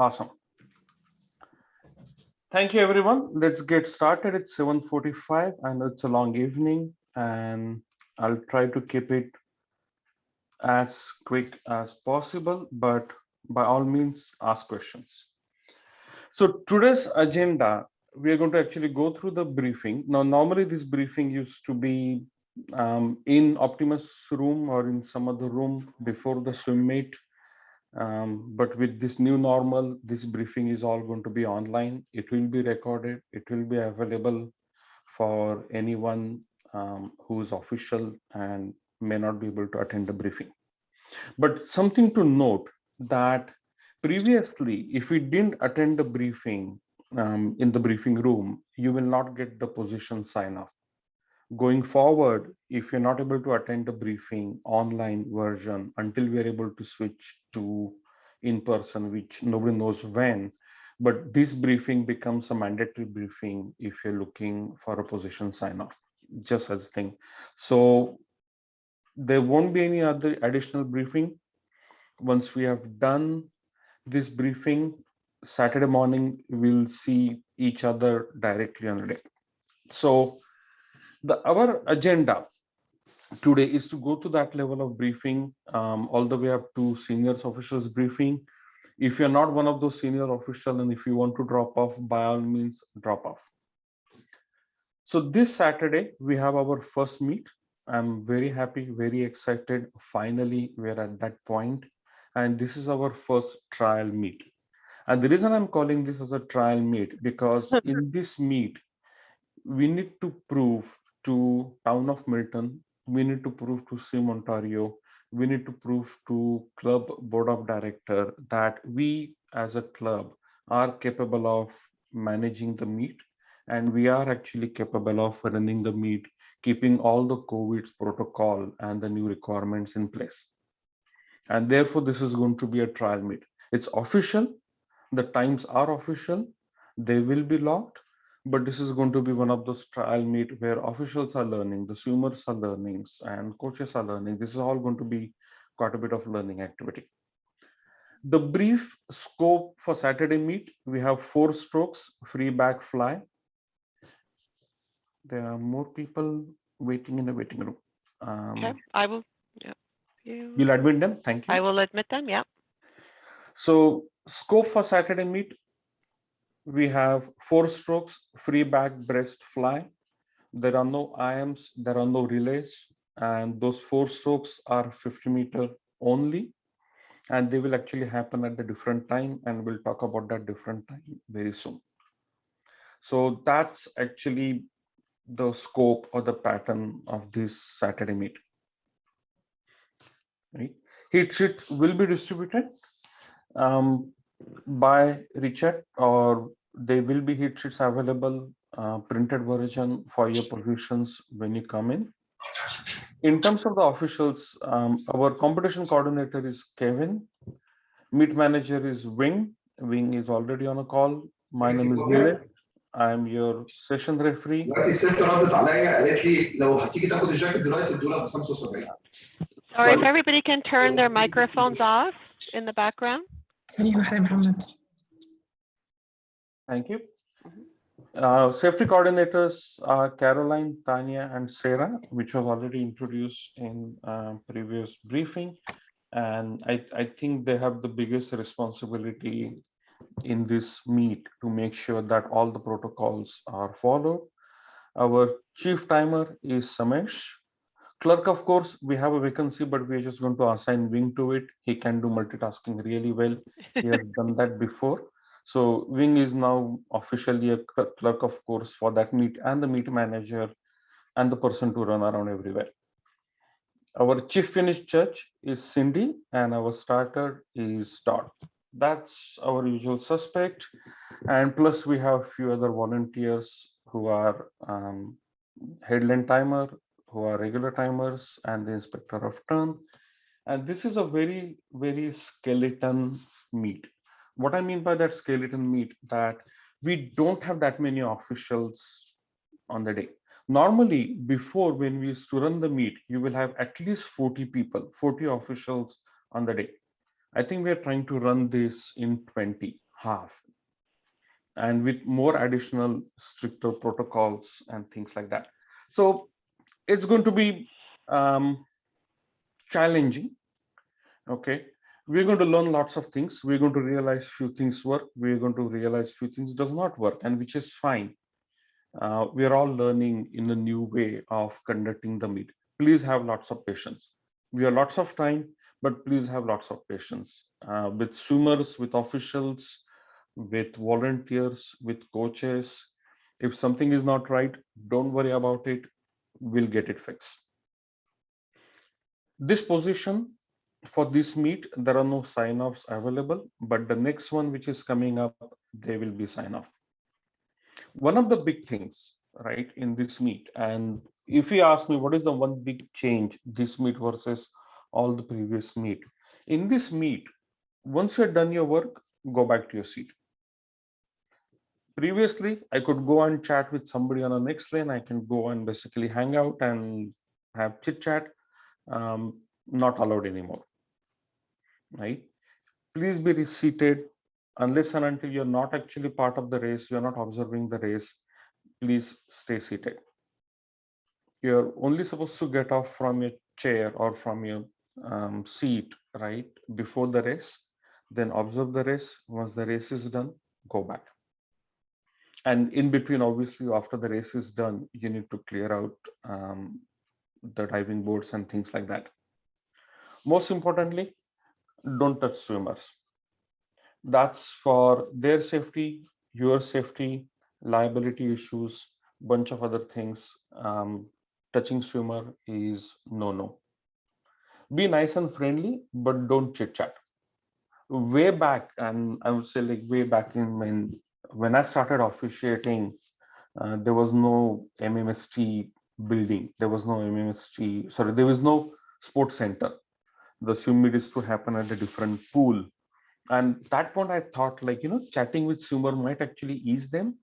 Awesome. Thank you, everyone. Let's get started. It's 7:45. I know it's a long evening, and I'll try to keep it as quick as possible, but by all means, ask questions. So today's agenda, we are going to actually go through the briefing. Now, normally this briefing used to be in Optimus room or in some other room before the swim meet. But with this new normal, this briefing is all going to be online. It will be recorded. It will be available for anyone who is official and may not be able to attend the briefing. But something to note that previously, if we didn't attend the briefing in the briefing room, you will not get the position sign off. Going forward, if you're not able to attend the briefing online version until we are able to switch to in person, which nobody knows when, but this briefing becomes a mandatory briefing if you're looking for a position sign off, just as a thing. So there won't be any other additional briefing. Once we have done this briefing, Saturday morning, we'll see each other directly on the day. So our agenda today is to go to that level of briefing all the way up to seniors officials briefing. If you're not one of those senior officials and if you want to drop off, by all means, drop off. So this Saturday, we have our first meet. I'm very happy, very excited. Finally, we're at that point. And this is our first trial meet. And the reason I'm calling this as a trial meet, because in this meet, we need to prove to Town of Milton, we need to prove to SIM Ontario, we need to prove to Club Board of Director that we as a club are capable of managing the meet, and we are actually capable of running the meet, keeping all the COVID protocol and the new requirements in place. And therefore, this is going to be a trial meet. It's official. The times are official. They will be locked, but this is going to be one of those trial meet where officials are learning, the swimmers are learning, and coaches are learning. This is all going to be quite a bit of learning activity. The brief scope for Saturday meet, we have 4 strokes, free back fly. There are more people waiting in the waiting room. Okay, I will. Yeah. You'll admit them. Thank you. I will admit them. Yeah. So scope for Saturday meet, we have 4 strokes, free back breast fly. There are no IMs, there are no relays, and those 4 strokes are 50-meter only, and they will actually happen at a different time, and we'll talk about that different time very soon. So that's actually the scope or the pattern of this Saturday meet. Right? Heat sheet will be distributed by Richard, or there will be heat sheets available, printed version for your positions when you come in. In terms of the officials, our competition coordinator is Kevin. Meet manager is Wing. Wing is already on a call. My name is Dilip. I am your session referee. Sorry, if everybody can turn their microphones off in the background. Thank you. Safety coordinators are Caroline, Tanya, and Sarah, which was already introduced in previous briefing. And I think they have the biggest responsibility in this meet to make sure that all the protocols are followed. Our chief timer is Samesh. Clerk, of course, we have a vacancy, but we're just going to assign Wing to it. He can do multitasking really well. He has done that before. So Wing is now officially a clerk, of course, for that meet, and the meet manager and the person to run around everywhere. Our chief finish judge is Cindy, and our starter is Todd. That's our usual suspect. And plus we have a few other volunteers who are headline timer, who are regular timers, and the inspector of turn. And this is a very, very skeleton meet. What I mean by that skeleton meet, that we don't have that many officials on the day. Normally, before, when we used to run the meet, you will have at least 40 people, 40 officials on the day. I think we are trying to run this in 20. have, and with more additional stricter protocols and things like that. So it's going to be challenging. Okay, we're going to learn lots of things. We're going to realize few things work. We're going to realize few things does not work, and which is fine. We are all learning in a new way of conducting the meet. Please have lots of patience. We have lots of time, but please have lots of patience with swimmers, with officials, with volunteers, with coaches. If something is not right, don't worry about it. We'll get it fixed. This position for this meet, there are no sign-offs available, but the next one which is coming up, there will be sign-off. One of the big things, right, in this meet, and if you ask me what is the one big change this meet versus all the previous meet, in this meet, once you're done your work, go back to your seat. Previously, I could go and chat with somebody on the next lane. I can go and basically hang out and have chit chat. Not allowed anymore, right? Please be seated unless and until you're not actually part of the race, you're not observing the race. Please stay seated. You're only supposed to get off from your chair or from your seat, right, before the race. Then observe the race. Once the race is done, go back. And in between, obviously, after the race is done, you need to clear out the diving boards and things like that. Most importantly, don't touch swimmers. That's for their safety, your safety, liability issues, bunch of other things. Touching swimmer is no. Be nice and friendly, but don't chit chat. Way back, and I would say like way back in when I started officiating, there was no MMST building. There was no MMST. Sorry, there was no sports center. The swim meet is to happen at a different pool. And that point, I thought like chatting with swimmer might actually ease them.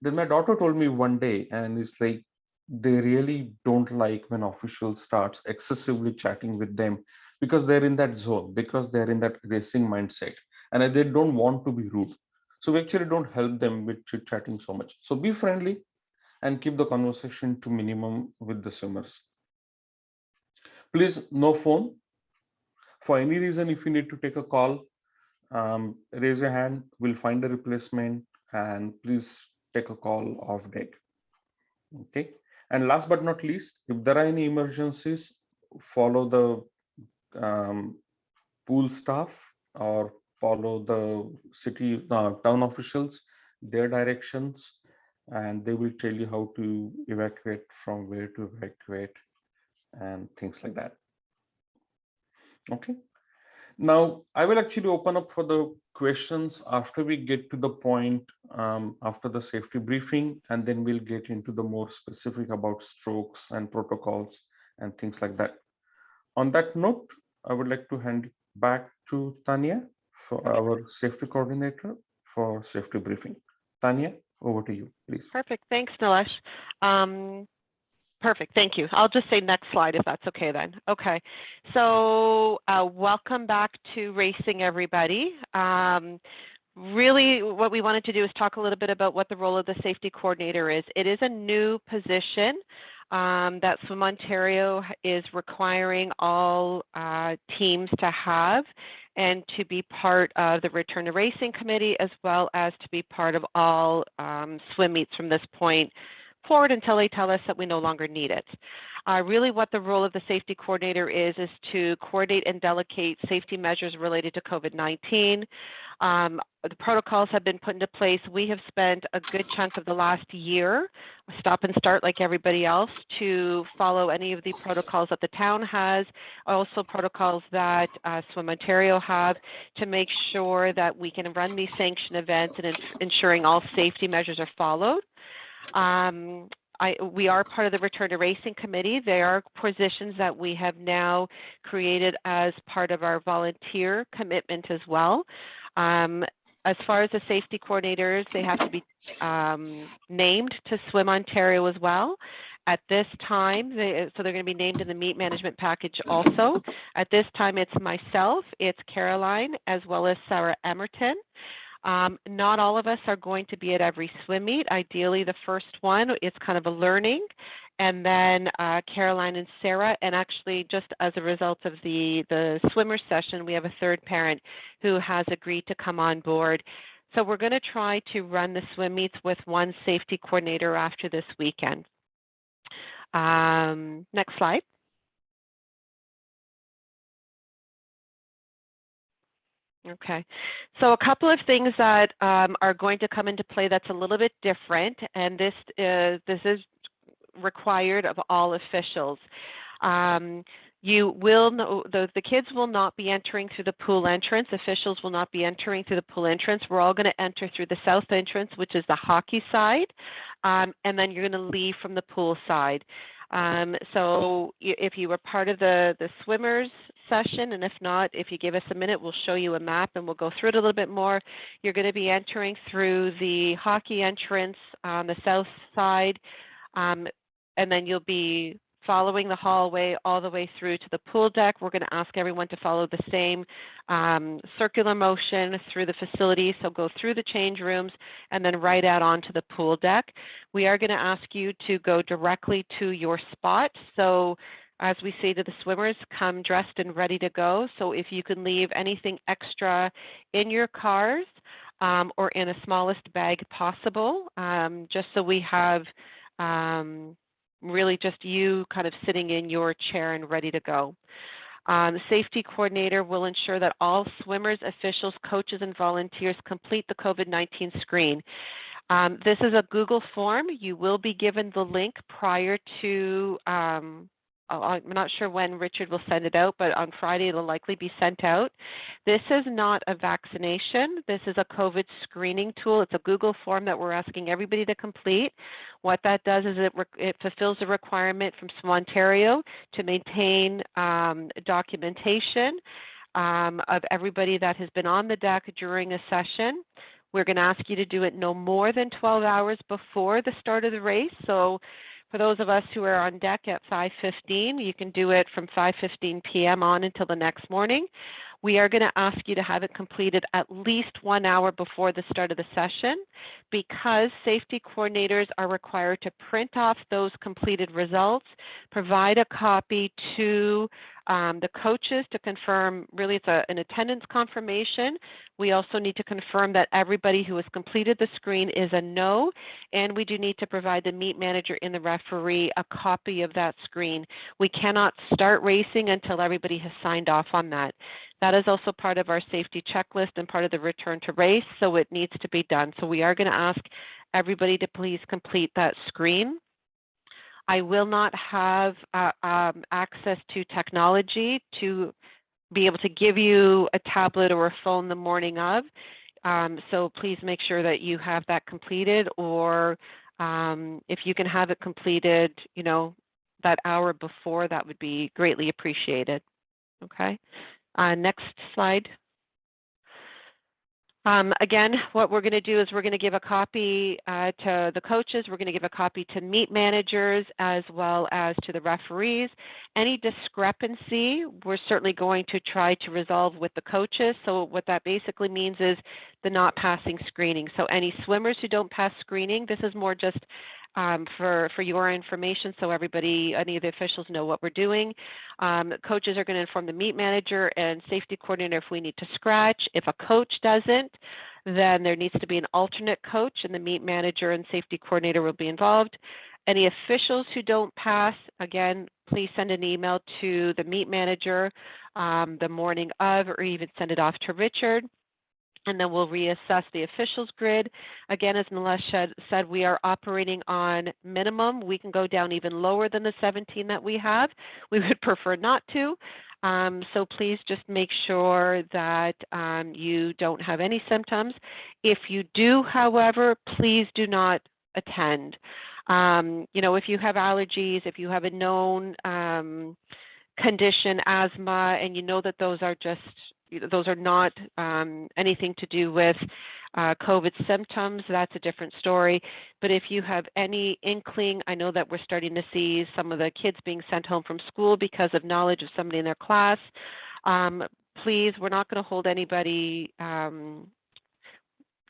Then my daughter told me one day, and it's like they really don't like when officials starts excessively chatting with them because they're in that zone, because they're in that racing mindset, and they don't want to be rude. So we actually don't help them with chit chatting so much. So be friendly and keep the conversation to minimum with the swimmers. Please, no phone. For any reason, if you need to take a call, raise your hand. We'll find a replacement, and please take a call off deck. Okay. And last but not least, if there are any emergencies, follow the pool staff or follow the city town officials, their directions, and they will tell you how to evacuate, from where to evacuate, and things like that. Okay. Now, I will actually open up for the questions after we get to the point, after the safety briefing, and then we'll get into the more specific about strokes and protocols and things like that. On that note, I would like to hand it back to Tanya, for our safety coordinator, for safety briefing. Tanya, over to you, please. Perfect. Thanks, Nilesh. Perfect. Thank you. I'll just say next slide if that's okay then. Okay. So welcome back to racing, everybody. Really, what we wanted to do is talk a little bit about what the role of the safety coordinator is. It is a new position that Swim Ontario is requiring all teams to have and to be part of the Return to Racing Committee, as well as to be part of all swim meets from this point forward until they tell us that we no longer need it. Really what the role of the safety coordinator is to coordinate and delegate safety measures related to COVID-19. The protocols have been put into place. We have spent a good chunk of the last year, stop and start like everybody else, to follow any of the protocols that the town has, also protocols that Swim Ontario have, to make sure that we can run these sanctioned events and ensuring all safety measures are followed. We are part of the Return to Racing Committee. There are positions that we have now created as part of our volunteer commitment as well. As far as the safety coordinators, they have to be named to Swim Ontario as well. At this time, so they're going to be named in the meet management package also. At this time, it's myself, it's Caroline, as well as Sarah Emerton. Not all of us are going to be at every swim meet. Ideally, the first one is kind of a learning, and then Caroline and Sarah, and actually just as a result of the swimmer session, we have a third parent who has agreed to come on board. So we're going to try to run the swim meets with one safety coordinator after this weekend. Next slide. Okay, so a couple of things that are going to come into play that's a little bit different, and this is required of all officials. You will know the kids will not be entering through the pool entrance. Officials will not be entering through the pool entrance. We're all going to enter through the south entrance, which is the hockey side, and then you're going to leave from the pool side. So if you were part of the swimmers session, and if not, if you give us a minute, we'll show you a map and we'll go through it a little bit more. You're going to be entering through the hockey entrance on the south side, and then you'll be following the hallway all the way through to the pool deck. We're going to ask everyone to follow the same circular motion through the facility. So go through the change rooms and then right out onto the pool deck. We are going to ask you to go directly to your spot. So as we say to the swimmers, come dressed and ready to go. So if you can leave anything extra in your cars or in a smallest bag possible, just so we have really just you kind of sitting in your chair and ready to go. The safety coordinator will ensure that all swimmers, officials, coaches, and volunteers complete the COVID-19 screen. This is a Google form. You will be given the link prior to, I'm not sure when Richard will send it out, but on Friday it'll likely be sent out. This is not a vaccination. This is a COVID screening tool. It's a Google form that we're asking everybody to complete. What that does is it fulfills a requirement from SWIM Ontario to maintain documentation of everybody that has been on the deck during a session. We're going to ask you to do it no more than 12 hours before the start of the race. So for those of us who are on deck at 5:15, you can do it from 5:15 p.m. on until the next morning. We are going to ask you to have it completed at least 1 hour before the start of the session, because safety coordinators are required to print off those completed results, provide a copy to the coaches to confirm, really it's an attendance confirmation. We also need to confirm that everybody who has completed the screen is a no, and we do need to provide the meet manager and the referee a copy of that screen. We cannot start racing until everybody has signed off on that. That is also part of our safety checklist and part of the return to race, so it needs to be done. So we are going to ask everybody to please complete that screen. I will not have access to technology to be able to give you a tablet or a phone the morning of. So please make sure that you have that completed, or if you can have it completed, you know, that hour before, that would be greatly appreciated. Okay. Next slide. Again, what we're going to do is we're going to give a copy to the coaches. We're going to give a copy to meet managers as well as to the referees. Any discrepancy, we're certainly going to try to resolve with the coaches. So what that basically means is the not passing screening. So any swimmers who don't pass screening, this is more just for your information, so everybody, any of the officials know what we're doing. Coaches are going to inform the meet manager and safety coordinator if we need to scratch. If a coach doesn't, then there needs to be an alternate coach, and the meet manager and safety coordinator will be involved. Any officials who don't pass, again, please send an email to the meet manager the morning of, or even send it off to Richard. And then we'll reassess the officials grid. Again, as Melissa said, we are operating on minimum. We can go down even lower than the 17 that we have. We would prefer not to. So please just make sure that you don't have any symptoms. If you do, however, please do not attend. You know, if you have allergies, if you have a known condition, asthma, and you know that those are not anything to do with COVID symptoms, that's a different story. But if you have any inkling, I know that we're starting to see some of the kids being sent home from school because of knowledge of somebody in their class. Please, we're not going to hold anybody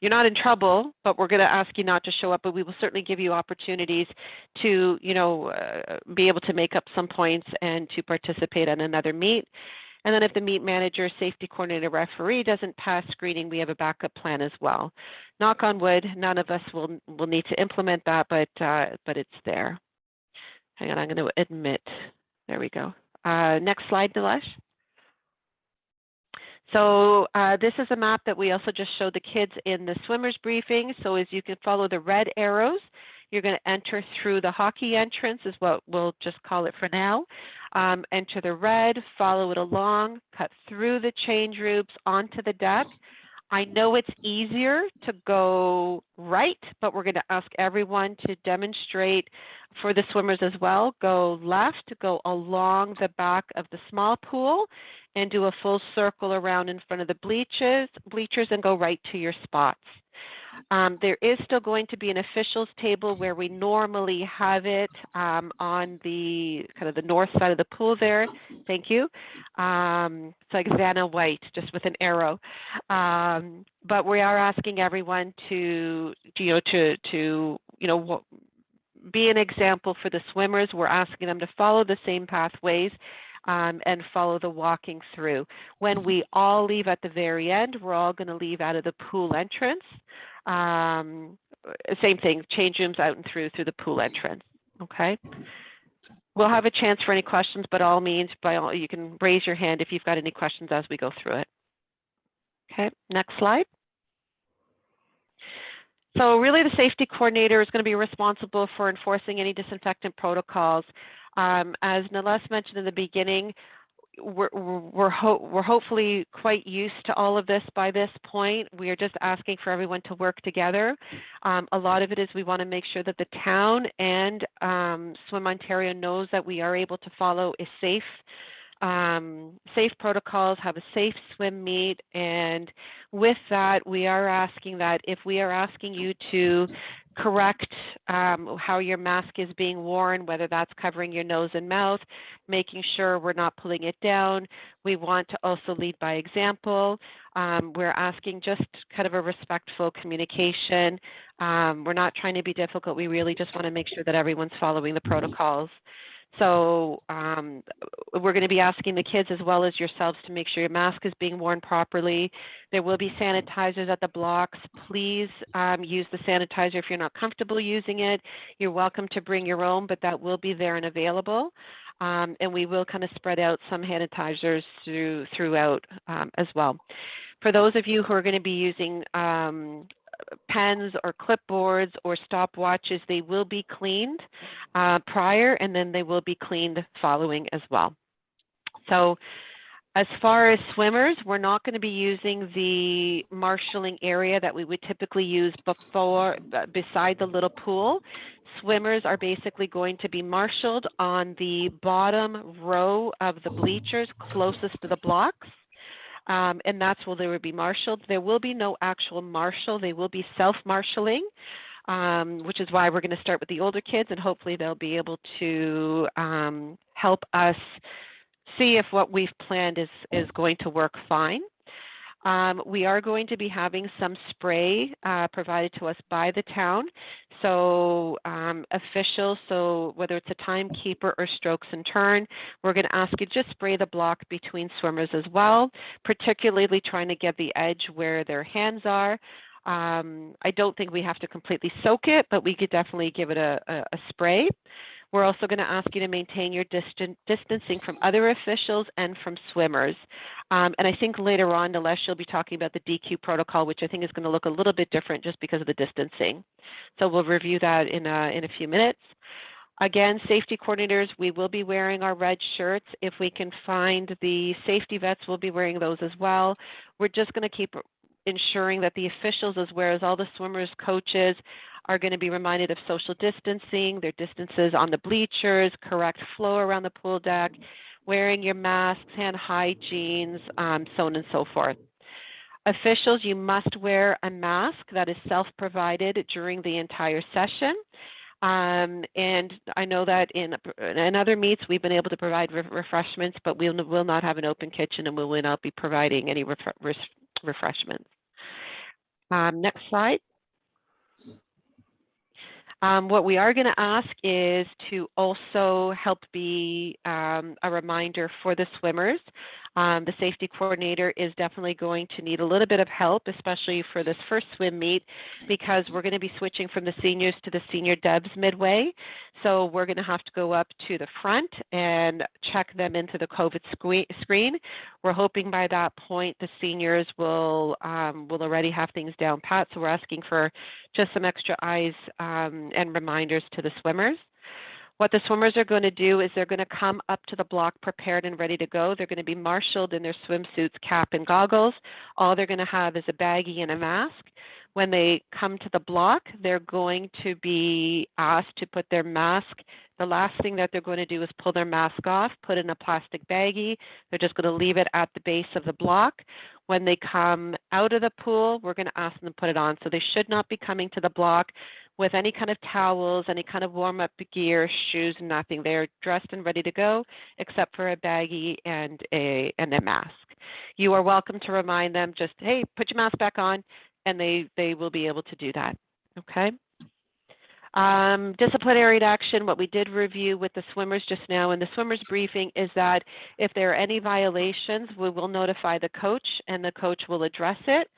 you're not in trouble, but we're going to ask you not to show up, but we will certainly give you opportunities to, be able to make up some points and to participate in another meet. And then if the meet manager, safety coordinator, referee doesn't pass screening, we have a backup plan as well. Knock on wood, none of us will need to implement that, but it's there. Hang on, I'm going to admit. There we go. Next slide, Nilesh. So this is a map that we also just showed the kids in the swimmers briefing. So as you can follow the red arrows, you're going to enter through the hockey entrance is what we'll just call it for now. Enter the red, follow it along, cut through the change rooms onto the deck. I know it's easier to go right, but we're going to ask everyone to demonstrate for the swimmers as well. Go left, go along the back of the small pool and do a full circle around in front of the bleachers and go right to your spots. There is still going to be an officials table where we normally have it on the kind of the north side of the pool there. Thank you. It's like Vanna White, just with an arrow. But we are asking everyone to be an example for the swimmers. We're asking them to follow the same pathways and follow the walking through. When we all leave at the very end, we're all going to leave out of the pool entrance. Same thing, change rooms out and through the pool entrance. Okay. We'll have a chance for any questions, but all means, you can raise your hand if you've got any questions as we go through it. Okay, next slide. So really the safety coordinator is going to be responsible for enforcing any disinfectant protocols. As Nilesh mentioned in the beginning, we're hopefully quite used to all of this by this point. We are just asking for everyone to work together. A lot of it is we want to make sure that the town and Swim Ontario knows that we are able to follow a safe protocols, have a safe swim meet, and with that, we are asking that if we are asking you to correct how your mask is being worn, whether that's covering your nose and mouth, making sure we're not pulling it down. We want to also lead by example. We're asking just kind of a respectful communication. We're not trying to be difficult. We really just want to make sure that everyone's following the protocols. So we're going to be asking the kids as well as yourselves to make sure your mask is being worn properly. There will be sanitizers at the blocks. Please use the sanitizer if you're not comfortable using it. You're welcome to bring your own, but that will be there and available. And we will kind of spread out some sanitizers throughout as well. For those of you who are going to be using pens or clipboards or stopwatches, they will be cleaned prior, and then they will be cleaned following as well. So as far as swimmers, we're not going to be using the marshalling area that we would typically use beside the little pool. Swimmers are basically going to be marshaled on the bottom row of the bleachers closest to the blocks. And that's where they will be marshaled. There will be no actual marshal. They will be self-marshaling, which is why we're going to start with the older kids, and hopefully they'll be able to help us see if what we've planned is going to work fine. We are going to be having some spray provided to us by the town. So officials, so whether it's a timekeeper or strokes and turn, we're going to ask you to just spray the block between swimmers as well, particularly trying to get the edge where their hands are. I don't think we have to completely soak it, but we could definitely give it a spray. We're also going to ask you to maintain your distancing from other officials and from swimmers. And I think later on, Nilesh, you'll be talking about the DQ protocol, which I think is going to look a little bit different just because of the distancing. So we'll review that in a few minutes. Again, safety coordinators, we will be wearing our red shirts. If we can find the safety vets, we'll be wearing those as well. We're just going to keep ensuring that the officials, as well as all the swimmers, coaches, are going to be reminded of social distancing, their distances on the bleachers, correct flow around the pool deck, wearing your masks, hand hygiene, so on and so forth. Officials, you must wear a mask that is self-provided during the entire session. And I know that in other meets, we've been able to provide refreshments, but we will not have an open kitchen, and we will not be providing any refreshments. Next slide. What we are going to ask is to also help be a reminder for the swimmers. The safety coordinator is definitely going to need a little bit of help, especially for this first swim meet, because we're going to be switching from the seniors to the senior debs midway. So we're going to have to go up to the front and check them into the COVID screen. We're hoping by that point the seniors will already have things down pat. So we're asking for just some extra eyes and reminders to the swimmers. What the swimmers are going to do is they're going to come up to the block prepared and ready to go. They're going to be marshaled in their swimsuits, cap, and goggles. All they're going to have is a baggie and a mask. When they come to the block, they're going to be asked to put their mask. The last thing that they're going to do is pull their mask off, put it in a plastic baggie. They're just going to leave it at the base of the block. When they come out of the pool, we're going to ask them to put it on. So they should not be coming to the block with any kind of towels, any kind of warm-up gear, shoes, nothing. They're dressed and ready to go, except for a baggie and a mask. You are welcome to remind them just, hey, put your mask back on, and they will be able to do that, okay? Disciplinary action, what we did review with the swimmers just now in the swimmers briefing is that if there are any violations, we will notify the coach and the coach will address it.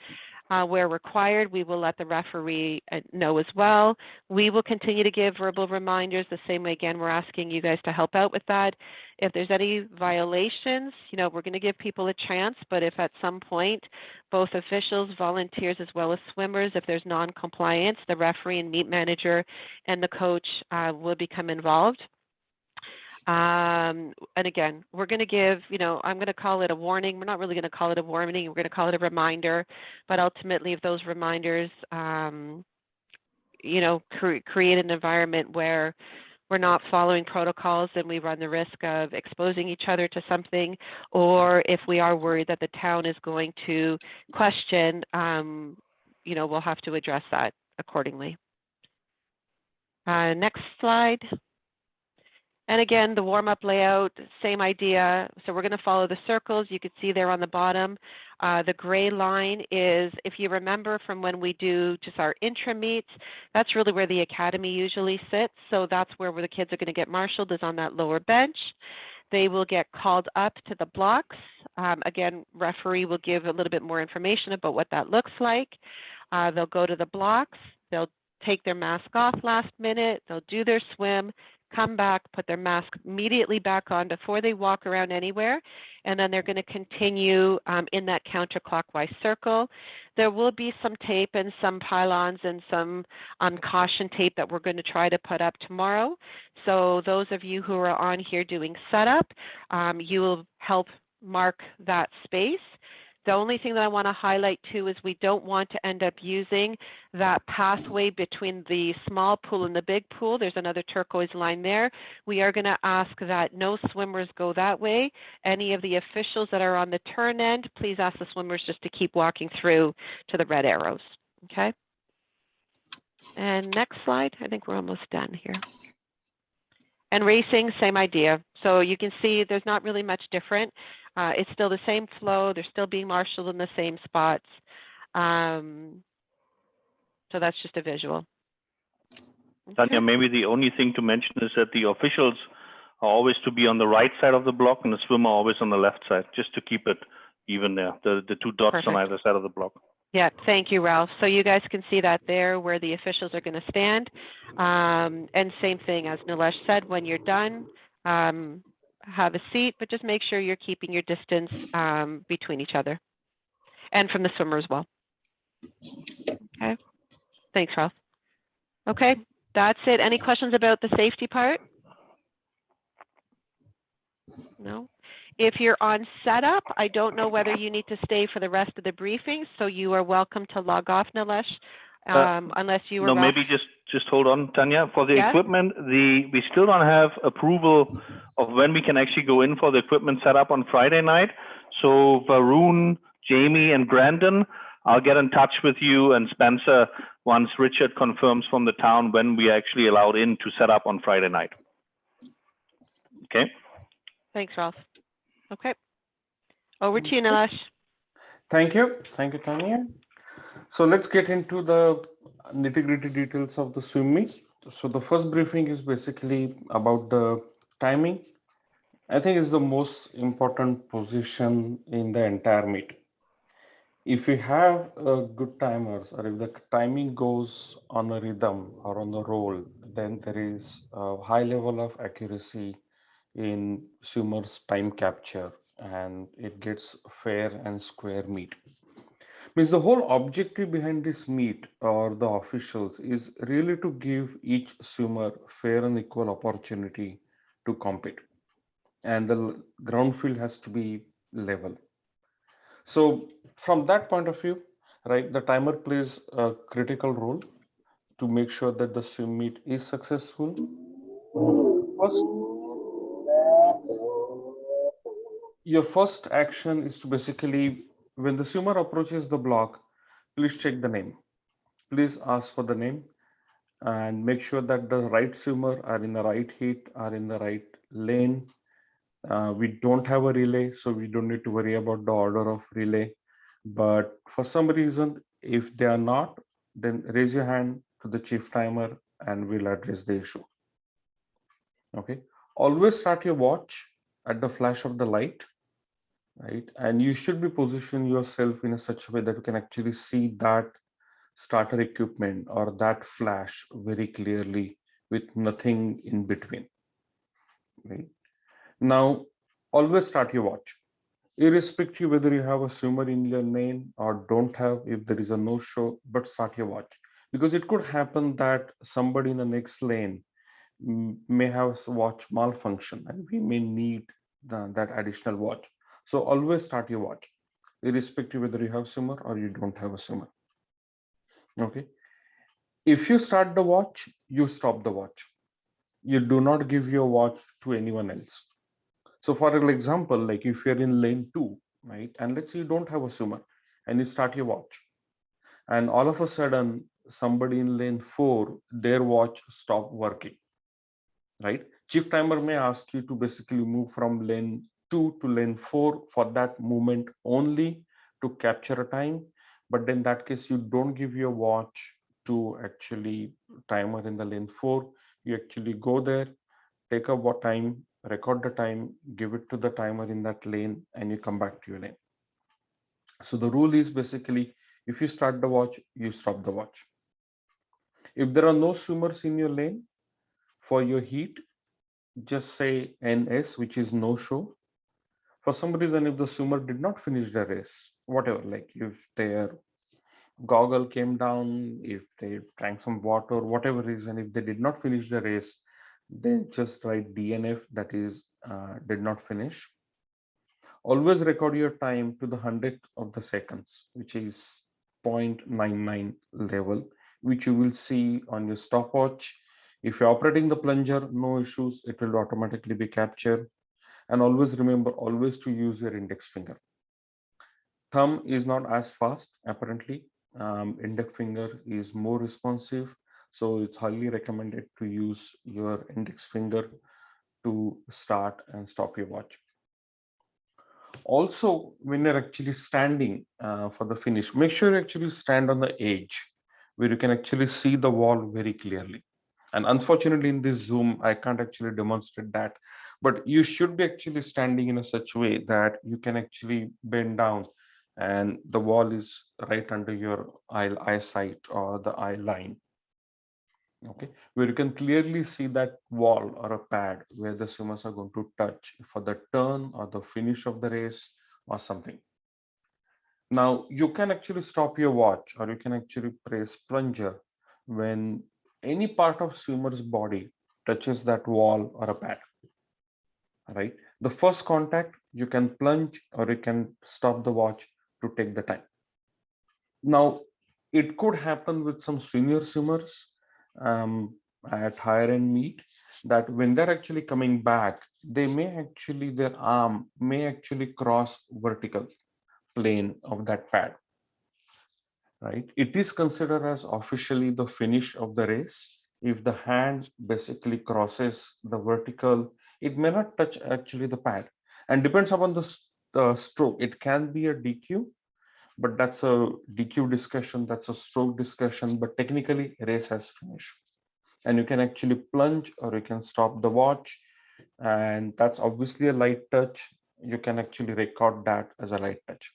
Where required, we will let the referee know as well. We will continue to give verbal reminders the same way. Again, we're asking you guys to help out with that. If there's any violations, we're going to give people a chance, but if at some point, both officials, volunteers, as well as swimmers, if there's non-compliance, the referee and meet manager and the coach will become involved. And again, we're going to give, I'm going to call it a warning. We're not really going to call it a warning. We're going to call it a reminder. But ultimately, if those reminders, create an environment where we're not following protocols and we run the risk of exposing each other to something, or if we are worried that the town is going to question, we'll have to address that accordingly. Next slide. And again, the warm-up layout, same idea. So we're going to follow the circles. You can see there on the bottom. The gray line is, if you remember from when we do just our intra meets, that's really where the academy usually sits. So that's where the kids are going to get marshaled, is on that lower bench. They will get called up to the blocks. Again, referee will give a little bit more information about what that looks like. They'll go to the blocks. They'll take their mask off last minute. They'll do their swim, come back, put their mask immediately back on before they walk around anywhere, and then they're going to continue in that counterclockwise circle. There will be some tape and some pylons and some caution tape that we're going to try to put up tomorrow. So those of you who are on here doing setup, you will help mark that space. The only thing that I want to highlight too is we don't want to end up using that pathway between the small pool and the big pool. There's another turquoise line there. We are going to ask that no swimmers go that way. Any of the officials that are on the turn end, please ask the swimmers just to keep walking through to the red arrows, okay? And next slide, I think we're almost done here. And racing, same idea. So you can see there's not really much different. It's still the same flow. They're still being marshaled in the same spots. So that's just a visual. Okay. Tanya, maybe the only thing to mention is that the officials are always to be on the right side of the block and the swimmer always on the left side, just to keep it even there, the two dots Perfect. on either side of the block. Yeah, thank you, Ralph. So you guys can see that there where the officials are going to stand. And same thing as Nilesh said, when you're done, have a seat, but just make sure you're keeping your distance between each other and from the swimmer as well. Okay, thanks, Ralph. Okay, that's it. Any questions about the safety part? No? If you're on setup, I don't know whether you need to stay for the rest of the briefing, so you are welcome to log off, Nilesh, unless you were. No, maybe just hold on, Tanya. For the Yes? equipment, we still don't have approval of when we can actually go in for the equipment setup on Friday night. So Varun, Jamie, and Brandon, I'll get in touch with you, and Spencer once Richard confirms from the town when we are actually allowed in to set up on Friday night. Okay. Thanks, Ralph. Okay. Over to you, Nilesh. Thank you, Tanya. So let's get into the nitty-gritty details of the swim meet. So the first briefing is basically about the timing. I think it's the most important position in the entire meet. If you have good timers, or if the timing goes on a rhythm or on a roll, then there is a high level of accuracy in swimmer's time capture, and it gets fair and square meet. Means the whole objective behind this meet or the officials is really to give each swimmer fair and equal opportunity to compete, and the ground field has to be level. So from that point of view, right, the timer plays a critical role to make sure that the swim meet is successful. First, your first action is to basically, when the swimmer approaches the block, please check the name. Please ask for the name and make sure that the right swimmer are in the right heat, are in the right lane. We don't have a relay, so we don't need to worry about the order of relay. But for some reason, if they are not, then raise your hand to the chief timer and we'll address the issue. Okay. Always start your watch at the flash of the light, right? And you should be positioning yourself in a such a way that you can actually see that starter equipment or that flash very clearly with nothing in between, right? Now, always start your watch, irrespective whether you have a swimmer in your lane or don't have, if there is a no show, but start your watch. Because it could happen that somebody in the next lane may have watch malfunction and we may need that additional watch. So always start your watch, irrespective whether you have swimmer or you don't have a swimmer. Okay. If you start the watch, you stop the watch. You do not give your watch to anyone else. So for example, like if you're in lane two, right, and let's say you don't have a swimmer and you start your watch, and all of a sudden somebody in lane four, their watch stop working, right? Chief timer may ask you to basically move from lane two to lane four for that movement only to capture a time. But in that case, you don't give your watch to actually timer in the lane four. You actually go there, take a what time, record the time, give it to the timer in that lane, and you come back to your lane. So the rule is basically, if you start the watch, you stop the watch. If there are no swimmers in your lane for your heat, just say NS, which is no show. For some reason, if the swimmer did not finish the race, whatever, like if their goggle came down, if they drank some water, whatever reason, if they did not finish the race, then just write DNF, that is, did not finish. Always record your time to the hundredth of the seconds, which is 0.99 level, which you will see on your stopwatch. If you're operating the plunger, no issues, it will automatically be captured. And always remember, always to use your index finger. Thumb is not as fast, apparently. Index finger is more responsive. So it's highly recommended to use your index finger to start and stop your watch. Also, when you're actually standing for the finish, make sure you actually stand on the edge where you can actually see the wall very clearly. And unfortunately, in this Zoom, I can't actually demonstrate that. But you should be actually standing in a such way that you can actually bend down and the wall is right under your eyesight or the eye line. Okay, where you can clearly see that wall or a pad where the swimmers are going to touch for the turn or the finish of the race or something. Now you can actually stop your watch or you can actually press plunger when any part of swimmer's body touches that wall or a pad, right? The first contact, you can plunge or you can stop the watch to take the time. Now, it could happen with some senior swimmers at higher end meet that when they're actually coming back, they may actually, their arm may actually cross vertical plane of that pad, right? It is considered as officially the finish of the race. If the hand basically crosses the vertical, it may not touch actually the pad and depends upon the stroke. It can be a DQ, but that's a DQ discussion, that's a stroke discussion, but technically race has finished. And you can actually plunge or you can stop the watch, and that's obviously a light touch. You can actually record that as a light touch.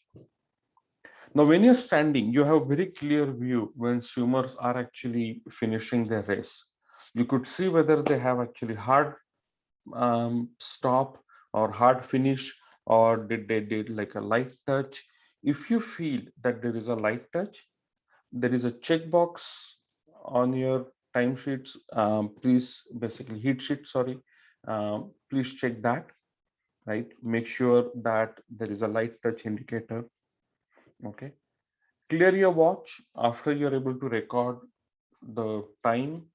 Now, when you're standing, you have very clear view when swimmers are actually finishing their race. You could see whether they have actually hard stop or hard finish, or did they did like a light touch. If you feel that there is a light touch, there is a checkbox on your timesheets. Please, basically heat sheet, sorry. Please check that, right? Make sure that there is a light touch indicator. Okay. Clear your watch after you're able to record the time,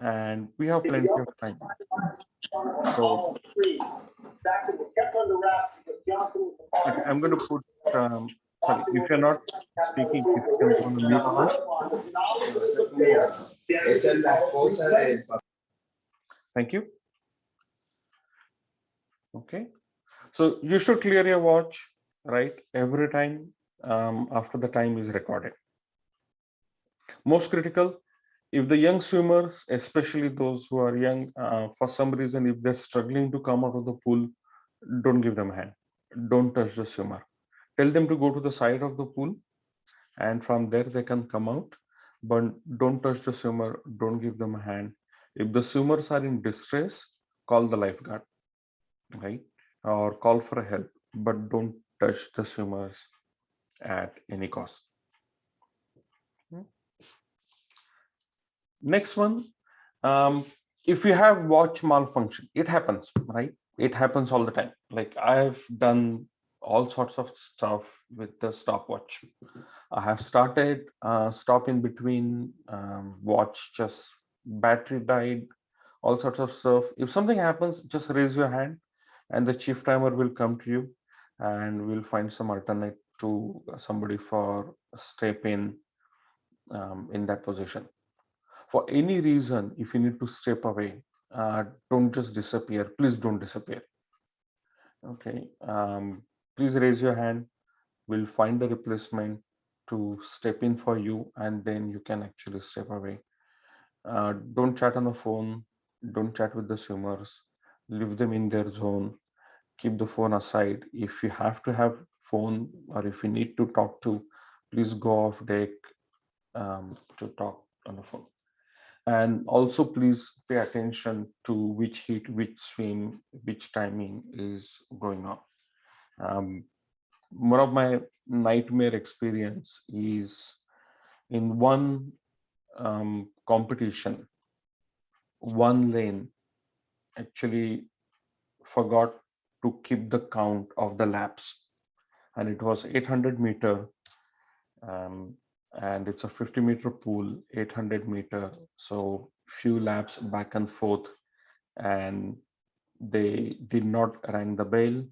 and we have plenty of time. So, okay, I'm going to put, sorry, if you're not speaking, if you can go on the mute, please. Thank you. Okay. So you should clear your watch, right? Every time after the time is recorded. Most critical, if the young swimmers, especially those who are young, for some reason, if they're struggling to come out of the pool, don't give them a hand. Don't touch the swimmer. Tell them to go to the side of the pool, and from there they can come out. But don't touch the swimmer. Don't give them a hand. If the swimmers are in distress, call the lifeguard, right? Or call for help. But don't touch the swimmers at any cost. Next one, if you have watch malfunction, it happens, right? It happens all the time. Like I've done all sorts of stuff with the stopwatch. I have started stop in between, watch just battery died, all sorts of stuff. If something happens, just raise your hand and the chief timer will come to you, and we'll find some alternate to somebody for step in that position. For any reason, if you need to step away, don't just disappear. Please don't disappear. Okay. Please raise your hand. We'll find a replacement to step in for you, and then you can actually step away. Don't chat on the phone. Don't chat with the swimmers. Leave them in their zone. Keep the phone aside. If you have to have phone, or if you need to talk to, please go off deck to talk on the phone. And also please pay attention to which heat, which swim, which timing is going on. One of my nightmare experience is in one competition, one lane actually forgot to keep the count of the laps, and it was 800-meter, um, and it's a 50-meter pool, 800-meter, so few laps back and forth, and they did not ring the bell,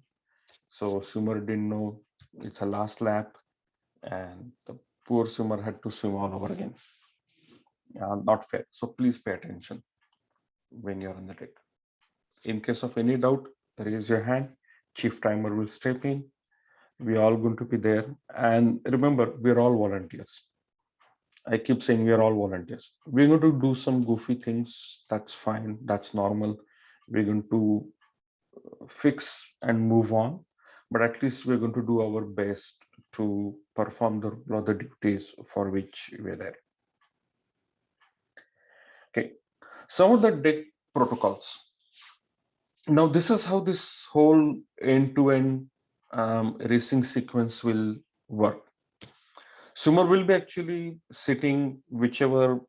so swimmer didn't know it's a last lap, and the poor swimmer had to swim all over again. Not fair. So please pay attention when you're on the deck. In case of any doubt, raise your hand. Chief timer will step in. We're all going to be there. And remember, we're all volunteers. I keep saying we're all volunteers. We're going to do some goofy things. That's fine. That's normal. We're going to fix and move on, but at least we're going to do our best to perform the duties for which we're there. Okay, some of the deck protocols. Now, this is how this whole end-to-end racing sequence will work. Swimmer will be actually sitting whichever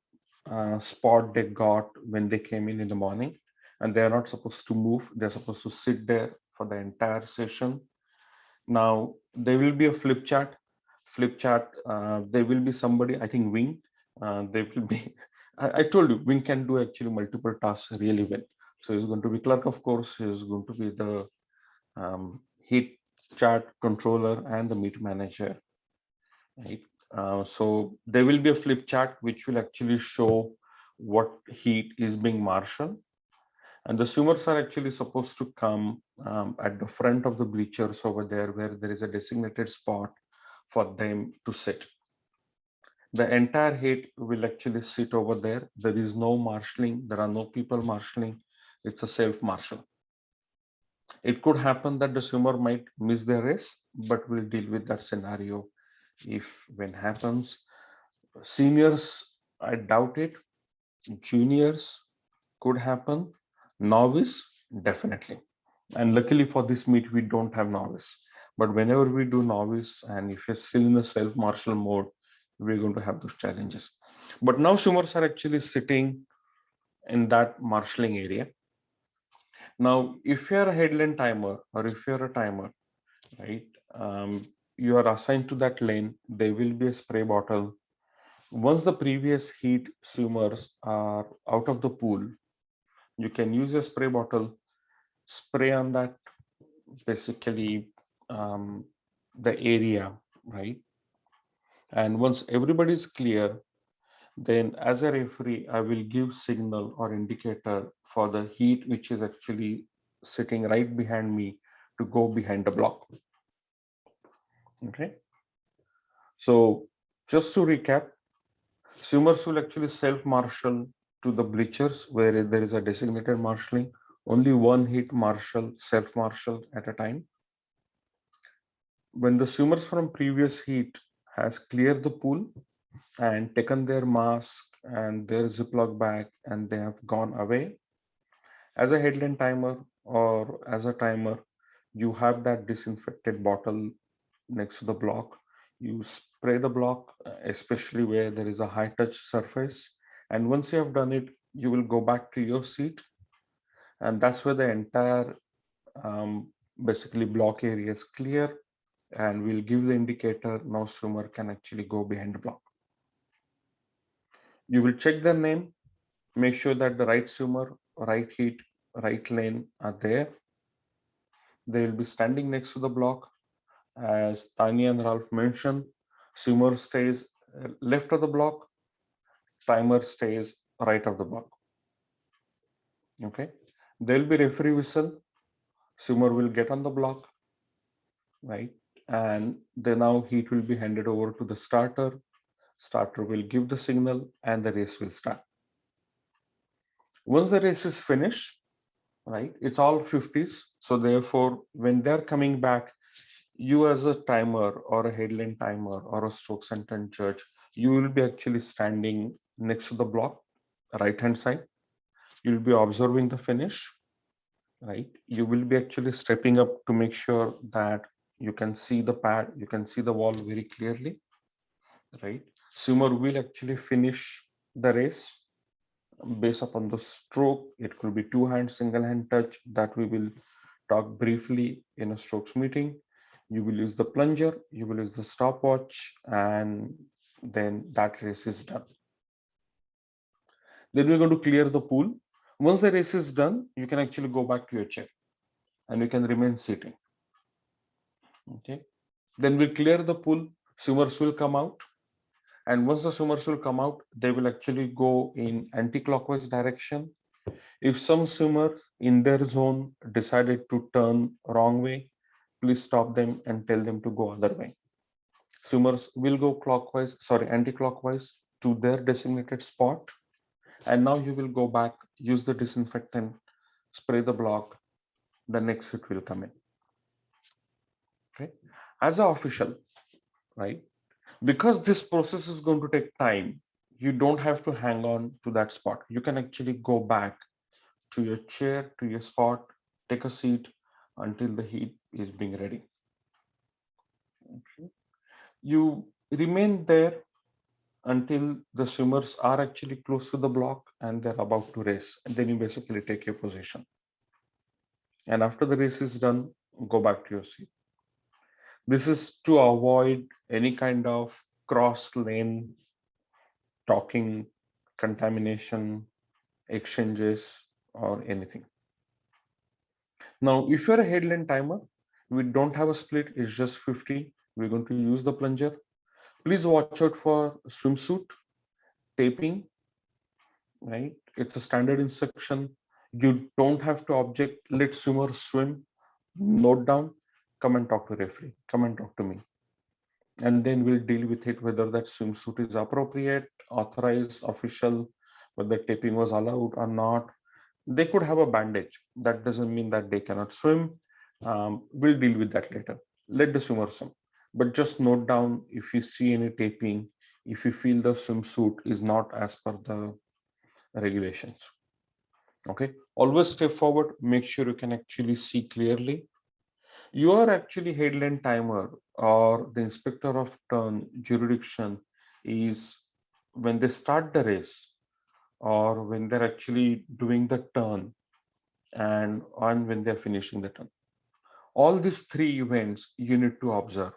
spot they got when they came in the morning, and they are not supposed to move. They're supposed to sit there for the entire session. Now there will be a flip chart. Flip chart. There will be somebody. I think Wing. There will be. I told you Wing can do actually multiple tasks really well. So he's going to be clerk, of course. He's going to be the heat chart controller and the meet manager. Right. So there will be a flip chart which will actually show what heat is being marshaled, and the swimmers are actually supposed to come at the front of the bleachers over there where there is a designated spot for them to sit. The entire heat will actually sit over there. There is no marshalling. There are no people marshalling. It's a self-marshal. It could happen that the swimmer might miss their race, but we'll deal with that scenario if when happens. Seniors, I doubt it. Juniors could happen. Novice, definitely. And luckily for this meet, we don't have novice. But whenever we do novice, and if you're still in the self-marshal mode, we're going to have those challenges. But now swimmers are actually sitting in that marshalling area. Now, if you're a headland timer or if you're a timer, right, you are assigned to that lane, there will be a spray bottle. Once the previous heat swimmers are out of the pool, you can use a spray bottle, spray on that basically the area, right? And once everybody is clear, then as a referee, I will give signal or indicator for the heat which is actually sitting right behind me to go behind the block. Okay. So just to recap, swimmers will actually self-marshal to the bleachers where there is a designated marshalling. Only one heat marshal, self-marshal at a time. When the swimmers from previous heat has cleared the pool and taken their mask and their Ziploc bag and they have gone away, as a headland timer or as a timer, you have that disinfected bottle next to the block. You spray the block, especially where there is a high touch surface. And once you have done it, you will go back to your seat. And that's where the entire basically block area is clear. And we'll give the indicator now swimmer can actually go behind the block. You will check their name, make sure that the right swimmer, right heat, right lane are there. They will be standing next to the block. As Tanya and Ralph mentioned, swimmer stays left of the block, timer stays right of the block. Okay. There'll be referee whistle. Swimmer will get on the block, right? And then now heat will be handed over to the starter. Starter will give the signal and the race will start. Once the race is finished, right? It's all 50s. So therefore, when they're coming back, you as a timer or a headland timer or a strokes and turn judge, you will be actually standing next to the block, right hand side. You'll be observing the finish, right? You will be actually stepping up to make sure that you can see the pad, you can see the wall very clearly, right? Swimmer will actually finish the race based upon the stroke. It could be two hand, single hand touch that we will talk briefly in a strokes meeting. You will use the plunger, you will use the stopwatch, and then that race is done. Then we're going to clear the pool. Once the race is done, you can actually go back to your chair and you can remain sitting. Okay. Then we clear the pool, swimmers will come out. And once the swimmers will come out, they will actually go in anti-clockwise direction. If some swimmer in their zone decided to turn wrong way, please stop them and tell them to go other way. Swimmers will go anti-clockwise to their designated spot. And now you will go back, use the disinfectant, spray the block, the next hit will come in. Okay. As an official, right? Because this process is going to take time, you don't have to hang on to that spot. You can actually go back to your chair, to your spot, take a seat until the heat is being ready. Okay. You remain there until the swimmers are actually close to the block and they're about to race. And then you basically take your position. And after the race is done, go back to your seat. This is to avoid any kind of cross lane talking, contamination, exchanges, or anything. Now, if you're a headland timer, we don't have a split, it's just 50. We're going to use the plunger. Please watch out for swimsuit, taping, right? It's a standard instruction. You don't have to object, let swimmer swim, note down, come and talk to referee, come and talk to me. and then we'll deal with it whether that swimsuit is appropriate, authorized, official, whether taping was allowed or not. They could have a bandage. That doesn't mean that they cannot swim. We'll deal with that later. Let the swimmer swim. But just note down if you see any taping, if you feel the swimsuit is not as per the regulations. Okay. Always step forward. Make sure you can actually see clearly. You are actually headland timer or the inspector of turn jurisdiction is when they start the race or when they're actually doing the turn and on when they're finishing the turn. All these three events you need to observe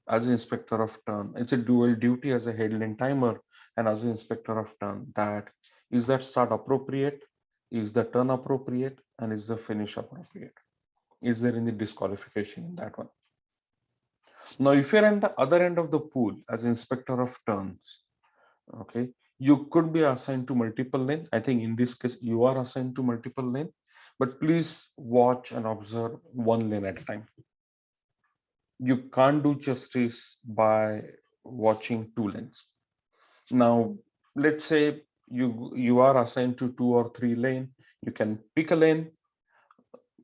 as an inspector of turn. It's a dual duty as a headland timer and as an inspector of turn. That is that start appropriate, is the turn appropriate, and is the finish appropriate? Is there any disqualification in that one? Now, if you're at the other end of the pool as inspector of turns, okay, you could be assigned to multiple lane. I think in this case, you are assigned to multiple lane, but please watch and observe one lane at a time. You can't do justice by watching two lanes. Now, let's say you are assigned to two or three lane. You can pick a lane,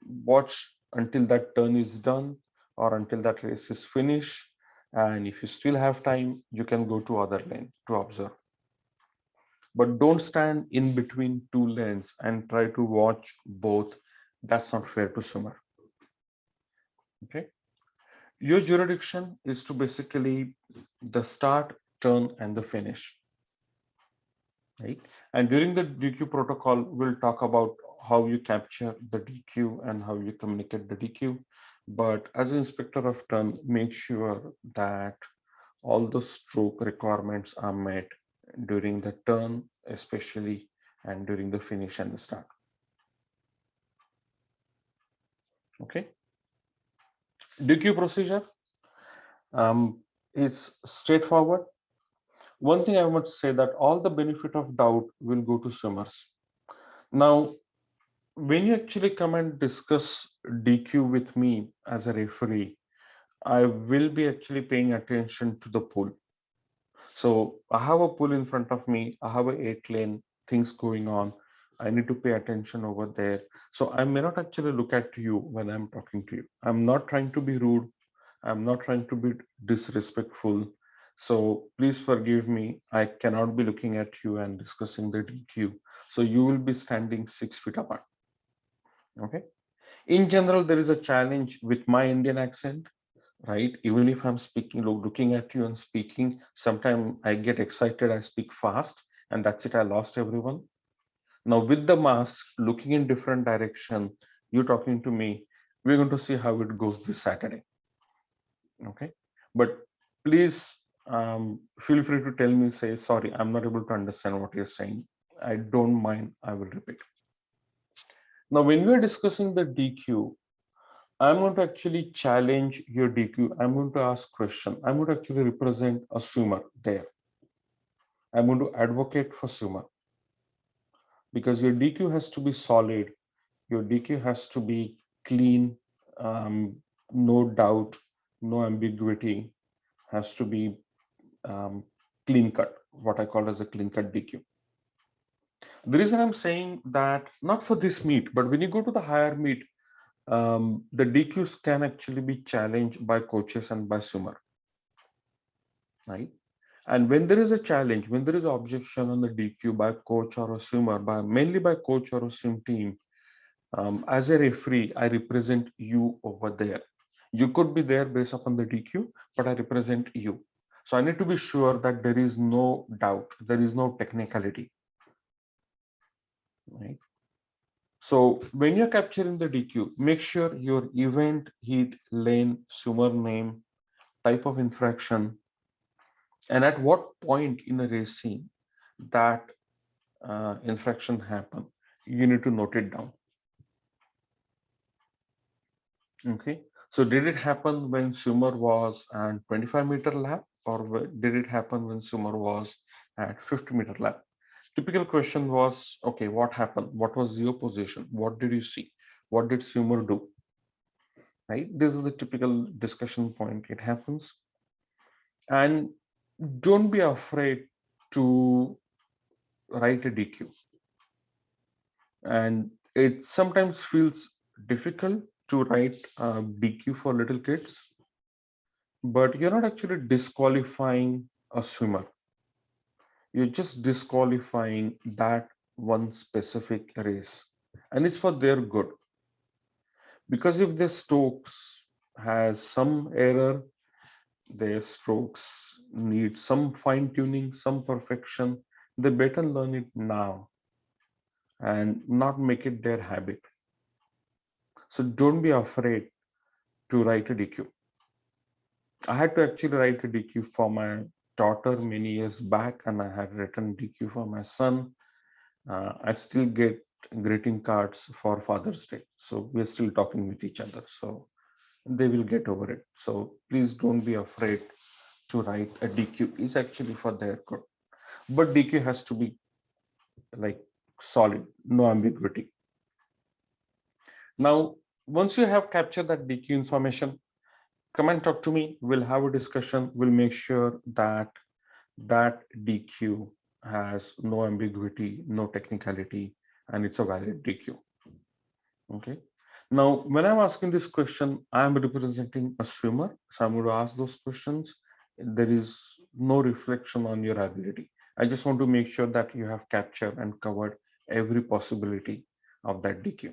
watch until that turn is done or until that race is finished. And if you still have time, you can go to other lane to observe. But don't stand in between two lanes and try to watch both. That's not fair to swimmer. Okay. Your jurisdiction is to basically the start, turn, and the finish. Right. And during the DQ protocol, we'll talk about how you capture the DQ and how you communicate the DQ. But as an inspector of turn, make sure that all the stroke requirements are met during the turn, especially, and during the finish and the start. Okay. DQ procedure, it's straightforward. One thing I want to say that all the benefit of doubt will go to swimmers. Now, when you actually come and discuss DQ with me as a referee, I will be actually paying attention to the pool. So I have a pool in front of me. I have a 8 lane things going on. I need to pay attention over there. So I may not actually look at you when I'm talking to you. I'm not trying to be rude. I'm not trying to be disrespectful. So please forgive me. I cannot be looking at you and discussing the DQ. So you will be standing 6 feet apart. Okay. In general, there is a challenge with my Indian accent, right? Even if I'm speaking, looking at you and speaking, sometimes I get excited, I speak fast, and that's it, I lost everyone. Now, with the mask, looking in different direction, you talking to me, we're going to see how it goes this Saturday. Okay. But please feel free to tell me, say, sorry, I'm not able to understand what you're saying. I don't mind, I will repeat. Now, when we're discussing the DQ, I'm going to actually challenge your DQ. I'm going to ask question. I'm going to actually represent a swimmer there. I'm going to advocate for swimmer because your DQ has to be solid. Your DQ has to be clean, no doubt, no ambiguity. Has to be clean cut. What I call as a clean cut DQ. The reason I'm saying that not for this meet, but when you go to the higher meet, the DQs can actually be challenged by coaches and by swimmer, right? And when there is a challenge, when there is objection on the DQ by coach or a swimmer, by mainly by coach or a swim team, as a referee, I represent you over there. You could be there based upon the DQ, but I represent you. So I need to be sure that there is no doubt, there is no technicality, right? So when you're capturing the DQ, make sure your event, heat, lane, swimmer name, type of infraction, and at what point in a racing that infraction happen. You need to note it down. Okay. So did it happen when swimmer was at 25-meter lap or did it happen when swimmer was at 50-meter lap? Typical question was, okay, what happened? What was your position? What did you see? What did swimmer do? Right? This is the typical discussion point. It happens. And don't be afraid to write a DQ. And it sometimes feels difficult to write a DQ for little kids, but you're not actually disqualifying a swimmer. You're just disqualifying that one specific race. And it's for their good. Because if their strokes has some error, their strokes need some fine tuning, some perfection, they better learn it now and not make it their habit. So don't be afraid to write a DQ. I had to actually write a DQ for my daughter many years back, and I had written DQ for my son. I still get greeting cards for Father's Day. So we're still talking with each other. So they will get over it. So please don't be afraid to write a DQ. It's actually for their good. But DQ has to be like solid, no ambiguity. Now, once you have captured that DQ information, come and talk to me. We'll have a discussion. We'll make sure that that DQ has no ambiguity, no technicality, and it's a valid DQ. Okay. Now, when I'm asking this question, I'm representing a swimmer. So I'm going to ask those questions. There is no reflection on your ability. I just want to make sure that you have captured and covered every possibility of that DQ.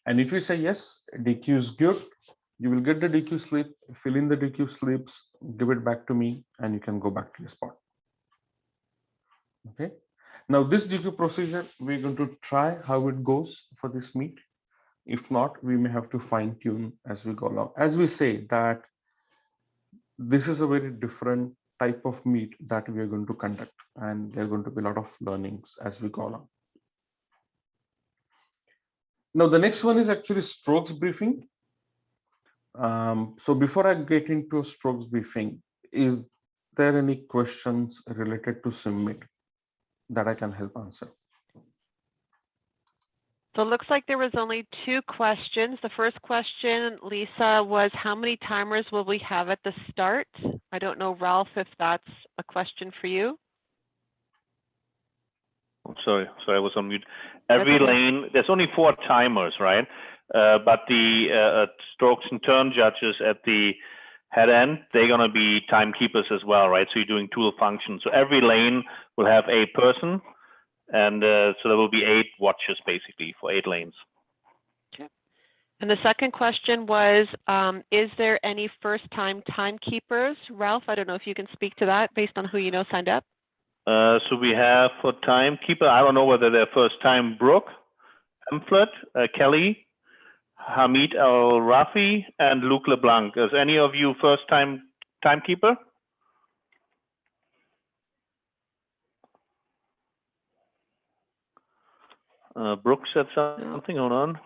And if you say yes, DQ is good, you will get the DQ slip, fill in the DQ slips, give it back to me, and you can go back to your spot. Okay. Now this DQ procedure, we're going to try how it goes for this meet. If not, we may have to fine tune as we go along. As we say that this is a very different type of meet that we are going to conduct, and there are going to be a lot of learnings as we go along. Now the next one is actually strokes briefing. So before I get into strokes briefing, is there any questions related to SimMeet that I can help answer? So it looks like there was only 2 questions. The first question, Lisa, was how many timers will we have at the start? I don't know, Ralph, if that's a question for you. I'm sorry, I was on mute. Every lane, there's only 4 timers, right? But the strokes and turn judges at the head end, they're going to be timekeepers as well, right? So you're doing dual function. So every lane will have a person, and so there will be 8 watches basically for 8 lanes. Okay. And the second question was, is there any first-time timekeepers? Ralph, I don't know if you can speak to that based on who you know signed up. So we have for timekeeper, I don't know whether they're first time Brooke, Emflet, Kelly, Hamid Al Rafi, and Luke LeBlanc. Is any of you first time timekeeper? Brooke said something. Hold on.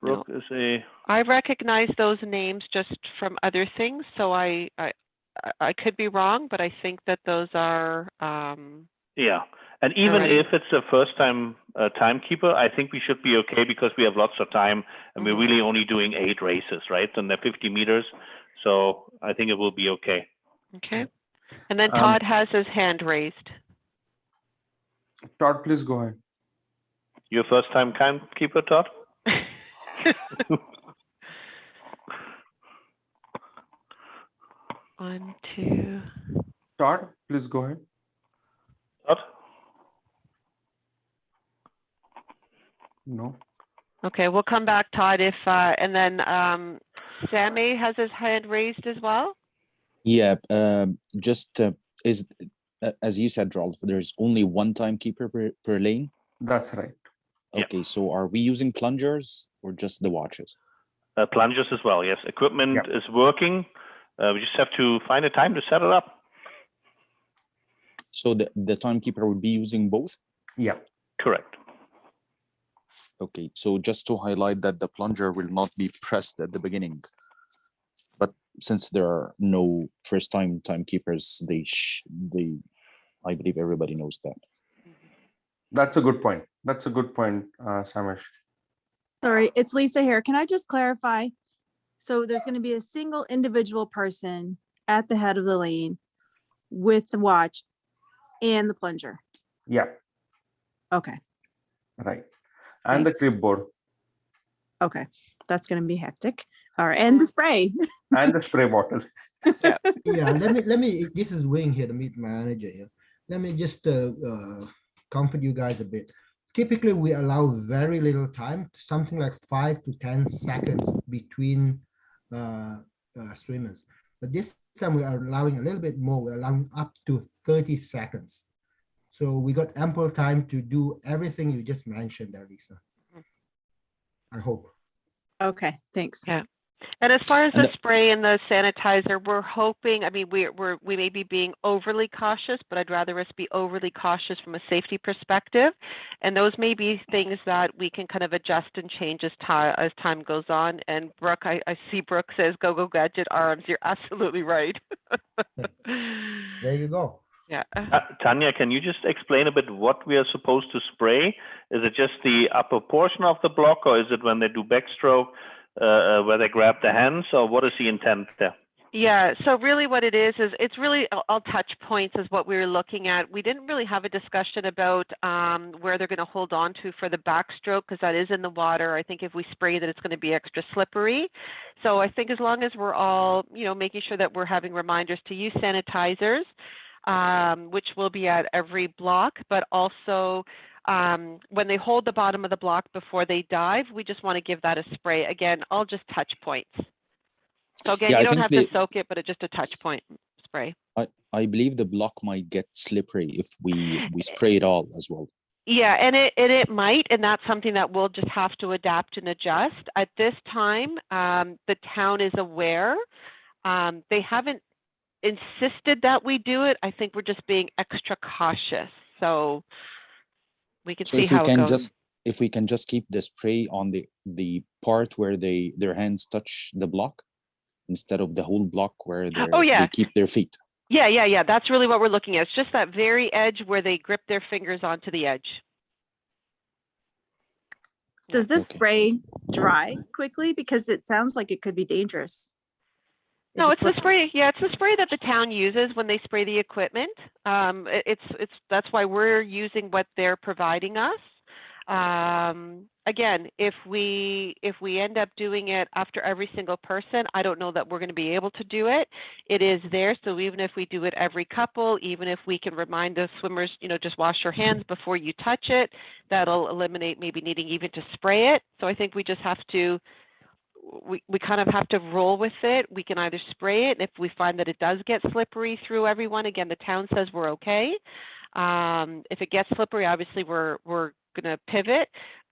Brooke is a. I recognize those names just from other things, so I could be wrong, but I think that those are. Yeah, and even if it's a first time timekeeper, I think we should be okay because we have lots of time and we're really only doing 8 races, right? And they're 50 meters, so I think it will be okay. Okay, and then Todd has his hand raised. Todd, please go ahead. Your first time timekeeper, Todd? 1, 2. Todd, please go ahead. Todd? No. Okay, we'll come back, Todd, if and then Sammy has his hand raised as well. Yeah, just is as you said, Rolf, there's only one timekeeper per lane. That's right. Okay, yeah. So are we using plungers or just the watches? Plungers as well, yes. Equipment is working. We just have to find a time to set it up. So the timekeeper would be using both? Yeah. Correct. Okay, so just to highlight that the plunger will not be pressed at the beginning. But since there are no first-time timekeepers, I believe everybody knows that. That's a good point. That's a good point, Samish. Sorry, it's Lisa here. Can I just clarify? So there's going to be a single individual person at the head of the lane with the watch and the plunger. Yeah, Okay. right. And the Thanks. clipboard Okay. That's going to be hectic. All right. And the spray. and the spray bottle. Yeah, let me, this is Wing here, the meet manager here. Let me just comfort you guys a bit. Typically, we allow very little time, something like 5 to 10 seconds between swimmers. But this time we are allowing a little bit more. We're allowing up to 30 seconds. So we got ample time to do everything you just mentioned there, Lisa. I hope. Okay. Thanks. Yeah. And as far as And the spray and the sanitizer, we're hoping, I mean, we may be being overly cautious, but I'd rather us be overly cautious from a safety perspective. And those may be things that we can kind of adjust and change as time goes on. And Brooke, I see Brooke says, go gadget arms. You're absolutely right. There you go. Yeah. Tanya, can you just explain a bit what we are supposed to spray? Is it just the upper portion of the block, or is it when they do backstroke, where they grab the hands, or what is the intent there? Yeah, so really what it is it's really all touch points is what we were looking at. We didn't really have a discussion about where they're going to hold on to for the backstroke, because that is in the water. I think if we spray that, it's going to be extra slippery. So I think as long as we're all, making sure that we're having reminders to use sanitizers, which will be at every block, but also when they hold the bottom of the block before they dive, we just want to give that a spray. Again, all just touch points. So again, Yeah, you I don't think have to soak it, but it's just a touch point spray. I believe the block might get slippery if we spray it all as well. Yeah, and it might, and that's something that we'll just have to adapt and adjust. At this time, the town is aware. They haven't insisted that we do it. I think we're just being extra cautious. So we can So see if we how it can goes. if we can just keep the spray on the part where their hands touch the block instead of the whole block where they keep their feet. Yeah. That's really what we're looking at. It's just that very edge where they grip their fingers onto the edge. Does this Okay. spray dry quickly? Because it sounds like it could be dangerous. No, it's the spray. Yeah, it's the spray that the town uses when they spray the equipment. That's why we're using what they're providing us. Again, if we end up doing it after every single person, I don't know that we're going to be able to do it. It is there, so even if we do it every couple, even if we can remind the swimmers, just wash your hands before you touch it, that'll eliminate maybe needing even to spray it. So I think we just have to. We kind of have to roll with it. We can either spray it, and if we find that it does get slippery through everyone, again, the town says we're okay. If it gets slippery, obviously we're going to pivot.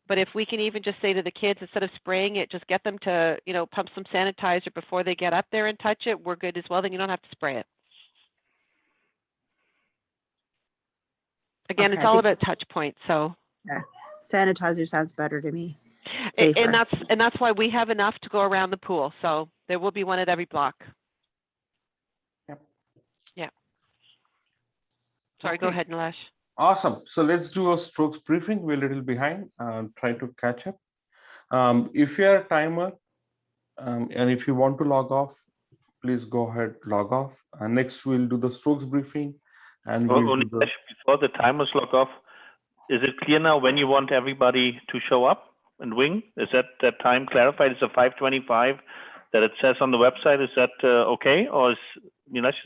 But if we can even just say to the kids, instead of spraying it, just get them to, pump some sanitizer before they get up there and touch it, we're good as well. Then you don't have to spray it. Again, Okay, it's all about touch points. So yeah, sanitizer sounds better to me. Safer. And that's why we have enough to go around the pool. So there will be one at every block. Yep. Yeah. Sorry, Okay. go ahead, Nilesh. Awesome. So let's do a strokes briefing. We're a little behind. Try to catch up. If you're a timer and if you want to log off, please go ahead, log off. Next, we'll do the strokes briefing. And before the timers log off, is it clear now when you want everybody to show up and wing? Is that time clarified? It's a 5:25 that it says on the website. Is that okay? Or is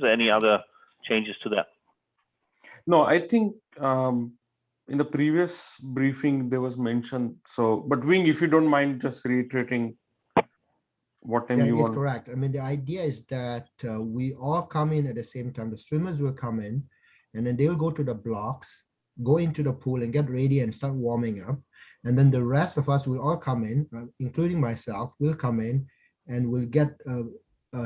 there any other changes to that? No, I think in the previous briefing there was mentioned. So, but Wing, if you don't mind just reiterating what time you That is want. correct. I mean, the idea is that we all come in at the same time. The swimmers will come in, and then they'll go to the blocks, go into the pool and get ready and start warming up. And then the rest of us will all come in, including myself, will come in and will get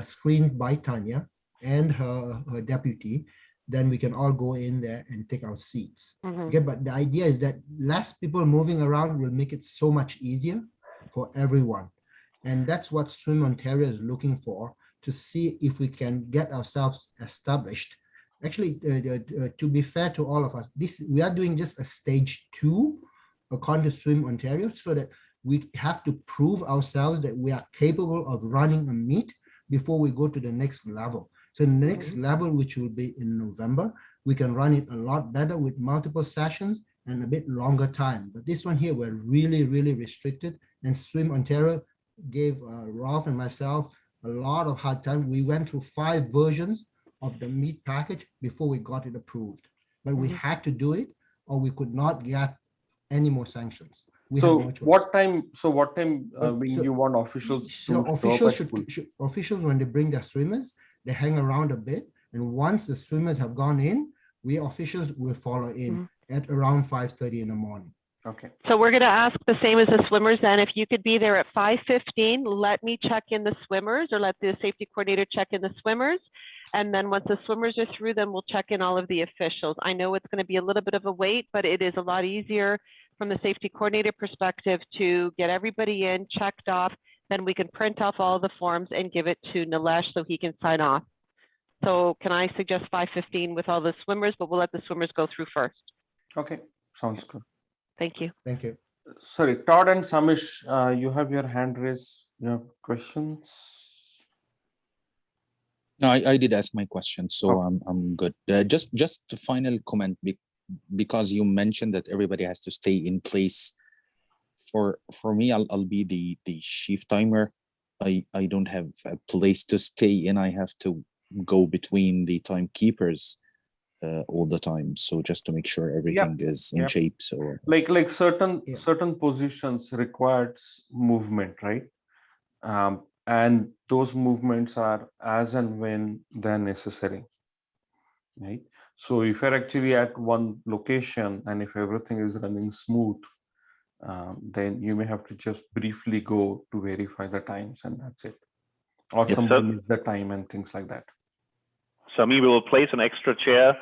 screened by Tanya and her deputy. Then we can all go in there and take our seats. Mm-hmm. Okay, but the idea is that less people moving around will make it so much easier for everyone. And that's what Swim Ontario is looking for, to see if we can get ourselves established. Actually, to be fair to all of us, we are doing just a stage 2 according to Swim Ontario, so that we have to prove ourselves that we are capable of running a meet before we go to the next level. So the next level, which will be in November, we can run it a lot better with multiple sessions and a bit longer time. But this one here, we're really, really restricted. And Swim Ontario gave Ralph and myself a lot of hard time. We went through 5 versions of the meat package before we got it approved. But we had to do it, or we could not get any more sanctions. We had no choice. What time? So what time when So- you want officials So to officials show up at pool? officials, when they bring their swimmers, they hang around a bit, and once the swimmers have gone in, we officials will follow in at around 5:30 in the morning. Okay. So we're going to ask the same as the swimmers then. If you could be there at 5:15, let me check in the swimmers, or let the safety coordinator check in the swimmers. And then once the swimmers are through, then we'll check in all of the officials. I know it's going to be a little bit of a wait, but it is a lot easier from the safety coordinator perspective to get everybody in, checked off. Then we can print off all the forms and give it to Nilesh so he can sign off. So can I suggest 5:15 with all the swimmers, but we'll let the swimmers go through first. Okay. Sounds good. Thank you. Thank you. Sorry, Todd and Samish, you have your hand raised. You have questions? No, I did ask my question, so Okay. I'm good. Just the final comment, because you mentioned that everybody has to stay in place. For me, I'll be the shift timer. I don't have a place to stay in. I have to go between the timekeepers all the time. So just to make sure everything is in Yep. shape. So Like certain Yeah. certain positions requires movement, right? And those movements are as and when they're necessary, right? So if you're actually at one location and if everything is running smooth, then you may have to just briefly go to verify the times and that's it. Or Yes, somebody sir. needs the time and things like that. Sami will place an extra chair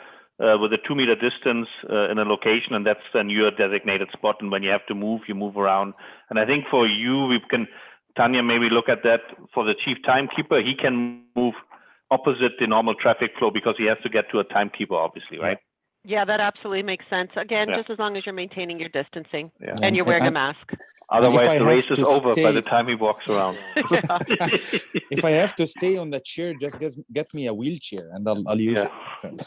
with a 2-meter distance in a location, and that's then your designated spot. And when you have to move, you move around. And I think for you, we can, Tanya, maybe look at that for the chief timekeeper. He can move opposite the normal traffic flow because he has to get to a timekeeper, obviously, right? Yeah, that absolutely makes sense. Again, Yeah. just as long as you're maintaining your distancing Yeah. and you're wearing a And mask. Otherwise, I the have race is to over by the stay- time he walks around. Yeah. if I have to stay on the chair, just get me a wheelchair and I'll use Yeah. it.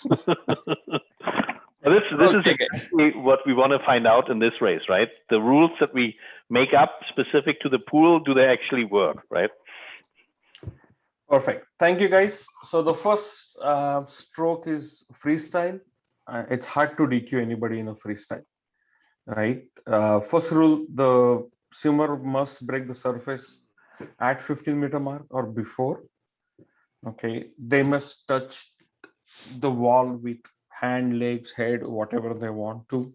This is exactly what we want to find out in this race, right? The rules that we make up specific to the pool, do they actually work, right? Perfect. Thank you, guys. So the first stroke is freestyle. It's hard to DQ anybody in a freestyle, right? First rule, the swimmer must break the surface at 15-meter mark or before. Okay, they must touch the wall with hand, legs, head, whatever they want to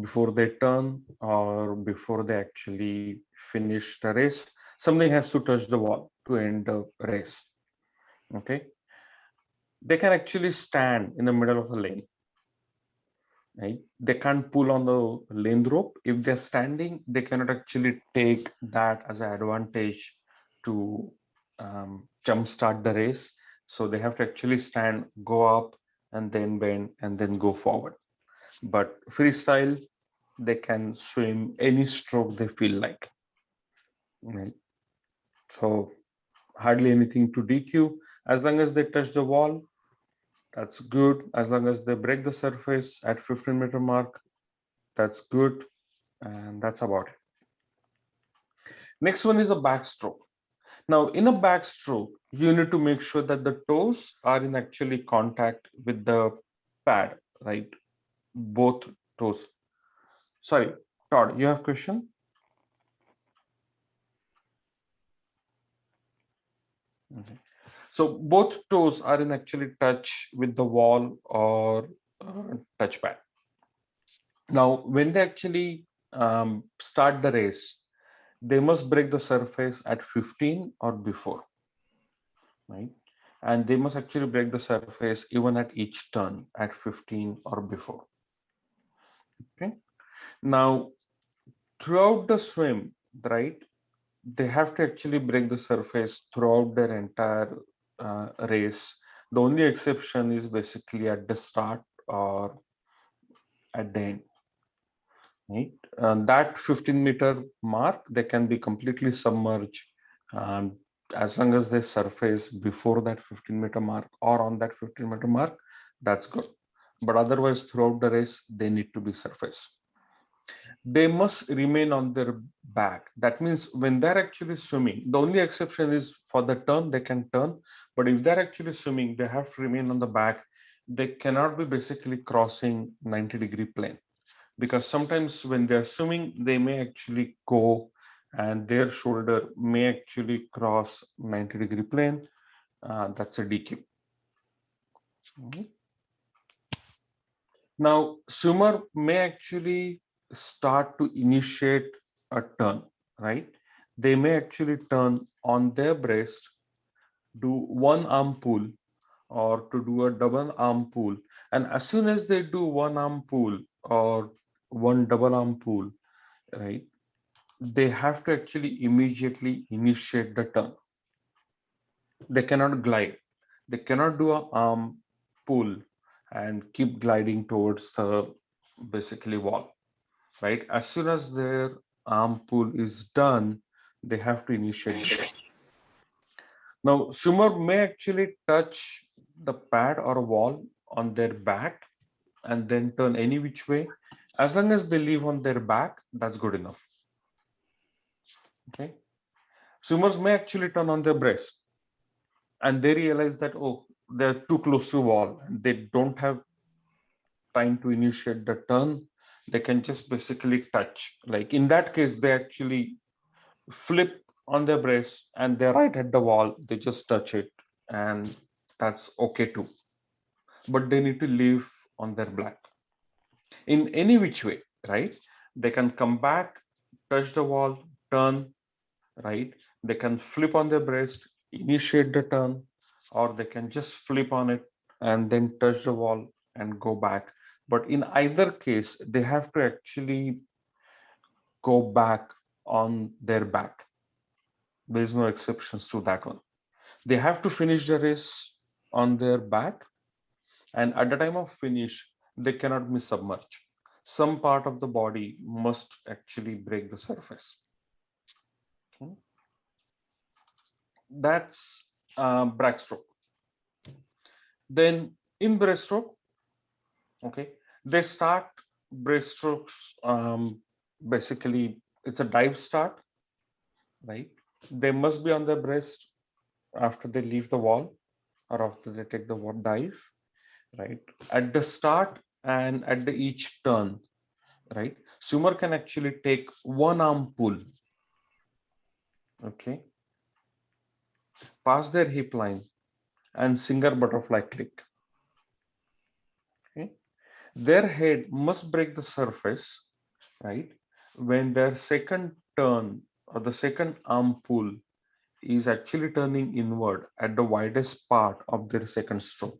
before they turn or before they actually finish the race. Something has to touch the wall to end the race. Okay, they can actually stand in the middle of a lane, right? They can't pull on the lane rope. If they're standing, they cannot actually take that as an advantage to jumpstart the race. So they have to actually stand, go up, and then bend, and then go forward. But freestyle, they can swim any stroke they feel like, right? So hardly anything to DQ. As long as they touch the wall, that's good. As long as they break the surface at 15-meter mark, that's good. And that's about it. Next one is a backstroke. Now, in a backstroke, you need to make sure that the toes are in actually contact with the pad, right? Both toes. Sorry, Todd, you have question? Okay. So both toes are in actually touch with the wall or touch pad. Now, when they actually start the race, they must break the surface at 15 or before, right? And they must actually break the surface even at each turn at 15 or before. Okay. Now, throughout the swim, right, they have to actually break the surface throughout their entire race. The only exception is basically at the start or at the end. Right? That 15-meter mark, they can be completely submerged As long as they surface before that 15-meter mark or on that 15-meter mark, that's good. But otherwise, throughout the race, they need to be surface. They must remain on their back. That means when they're actually swimming, the only exception is for the turn, they can turn. But if they're actually swimming, they have to remain on the back. They cannot be basically crossing 90-degree plane, because sometimes when they're swimming, they may actually go and their shoulder may actually cross 90-degree plane. That's a DQ. Mhm. Now, swimmer may actually start to initiate a turn, right? They may actually turn on their breast, do one arm pull or to do a double arm pull. And as soon as they do one arm pull or one double arm pull, right, they have to actually immediately initiate the turn. They cannot glide. They cannot do a arm pull and keep gliding towards the basically wall, right? As soon as their arm pull is done, they have to initiate the turn. Now, swimmer may actually touch the pad or a wall on their back and then turn any which way. As long as they leave on their back, that's good enough. Okay. Swimmers may actually turn on their breast and they realize that, oh, they're too close to wall and they don't have time to initiate the turn. They can just basically touch. Like in that case, they actually flip on their breast and they're right at the wall. They just touch it and that's okay too. But they need to leave on their back in any which way, right? They can come back, touch the wall, turn, right? They can flip on their breast, initiate the turn, or they can just flip on it and then touch the wall and go back. But in either case, they have to actually go back on their back. There's no exceptions to that one. They have to finish the race on their back, and at the time of finish, they cannot be submerged. Some part of the body must actually break the surface. Okay. That's backstroke. Then in breaststroke, okay, they start breaststrokes. Basically, it's a dive start, right? They must be on their breast after they leave the wall or after they take the dive, right? At the start and at the each turn, right? Swimmer can actually take one arm pull, okay, past their hip line and single butterfly click. Okay, their head must break the surface, right? When their second turn or the second arm pull is actually turning inward at the widest part of their second stroke.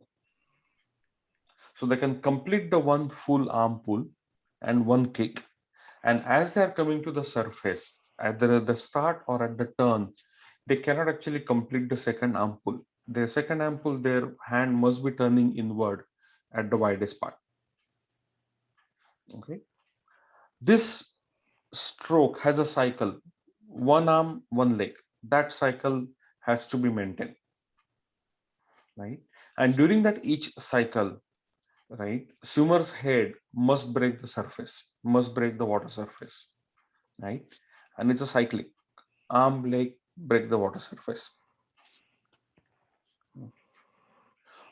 So they can complete the one full arm pull and one kick. And as they are coming to the surface, either at the start or at the turn, they cannot actually complete the second arm pull. Their second arm pull, their hand must be turning inward at the widest part. Okay. This stroke has a cycle, one arm, one leg. That cycle has to be maintained, right? And during that each cycle, right, swimmer's head must break the surface, must break the water surface, right? And it's a cyclic, arm, leg, break the water surface.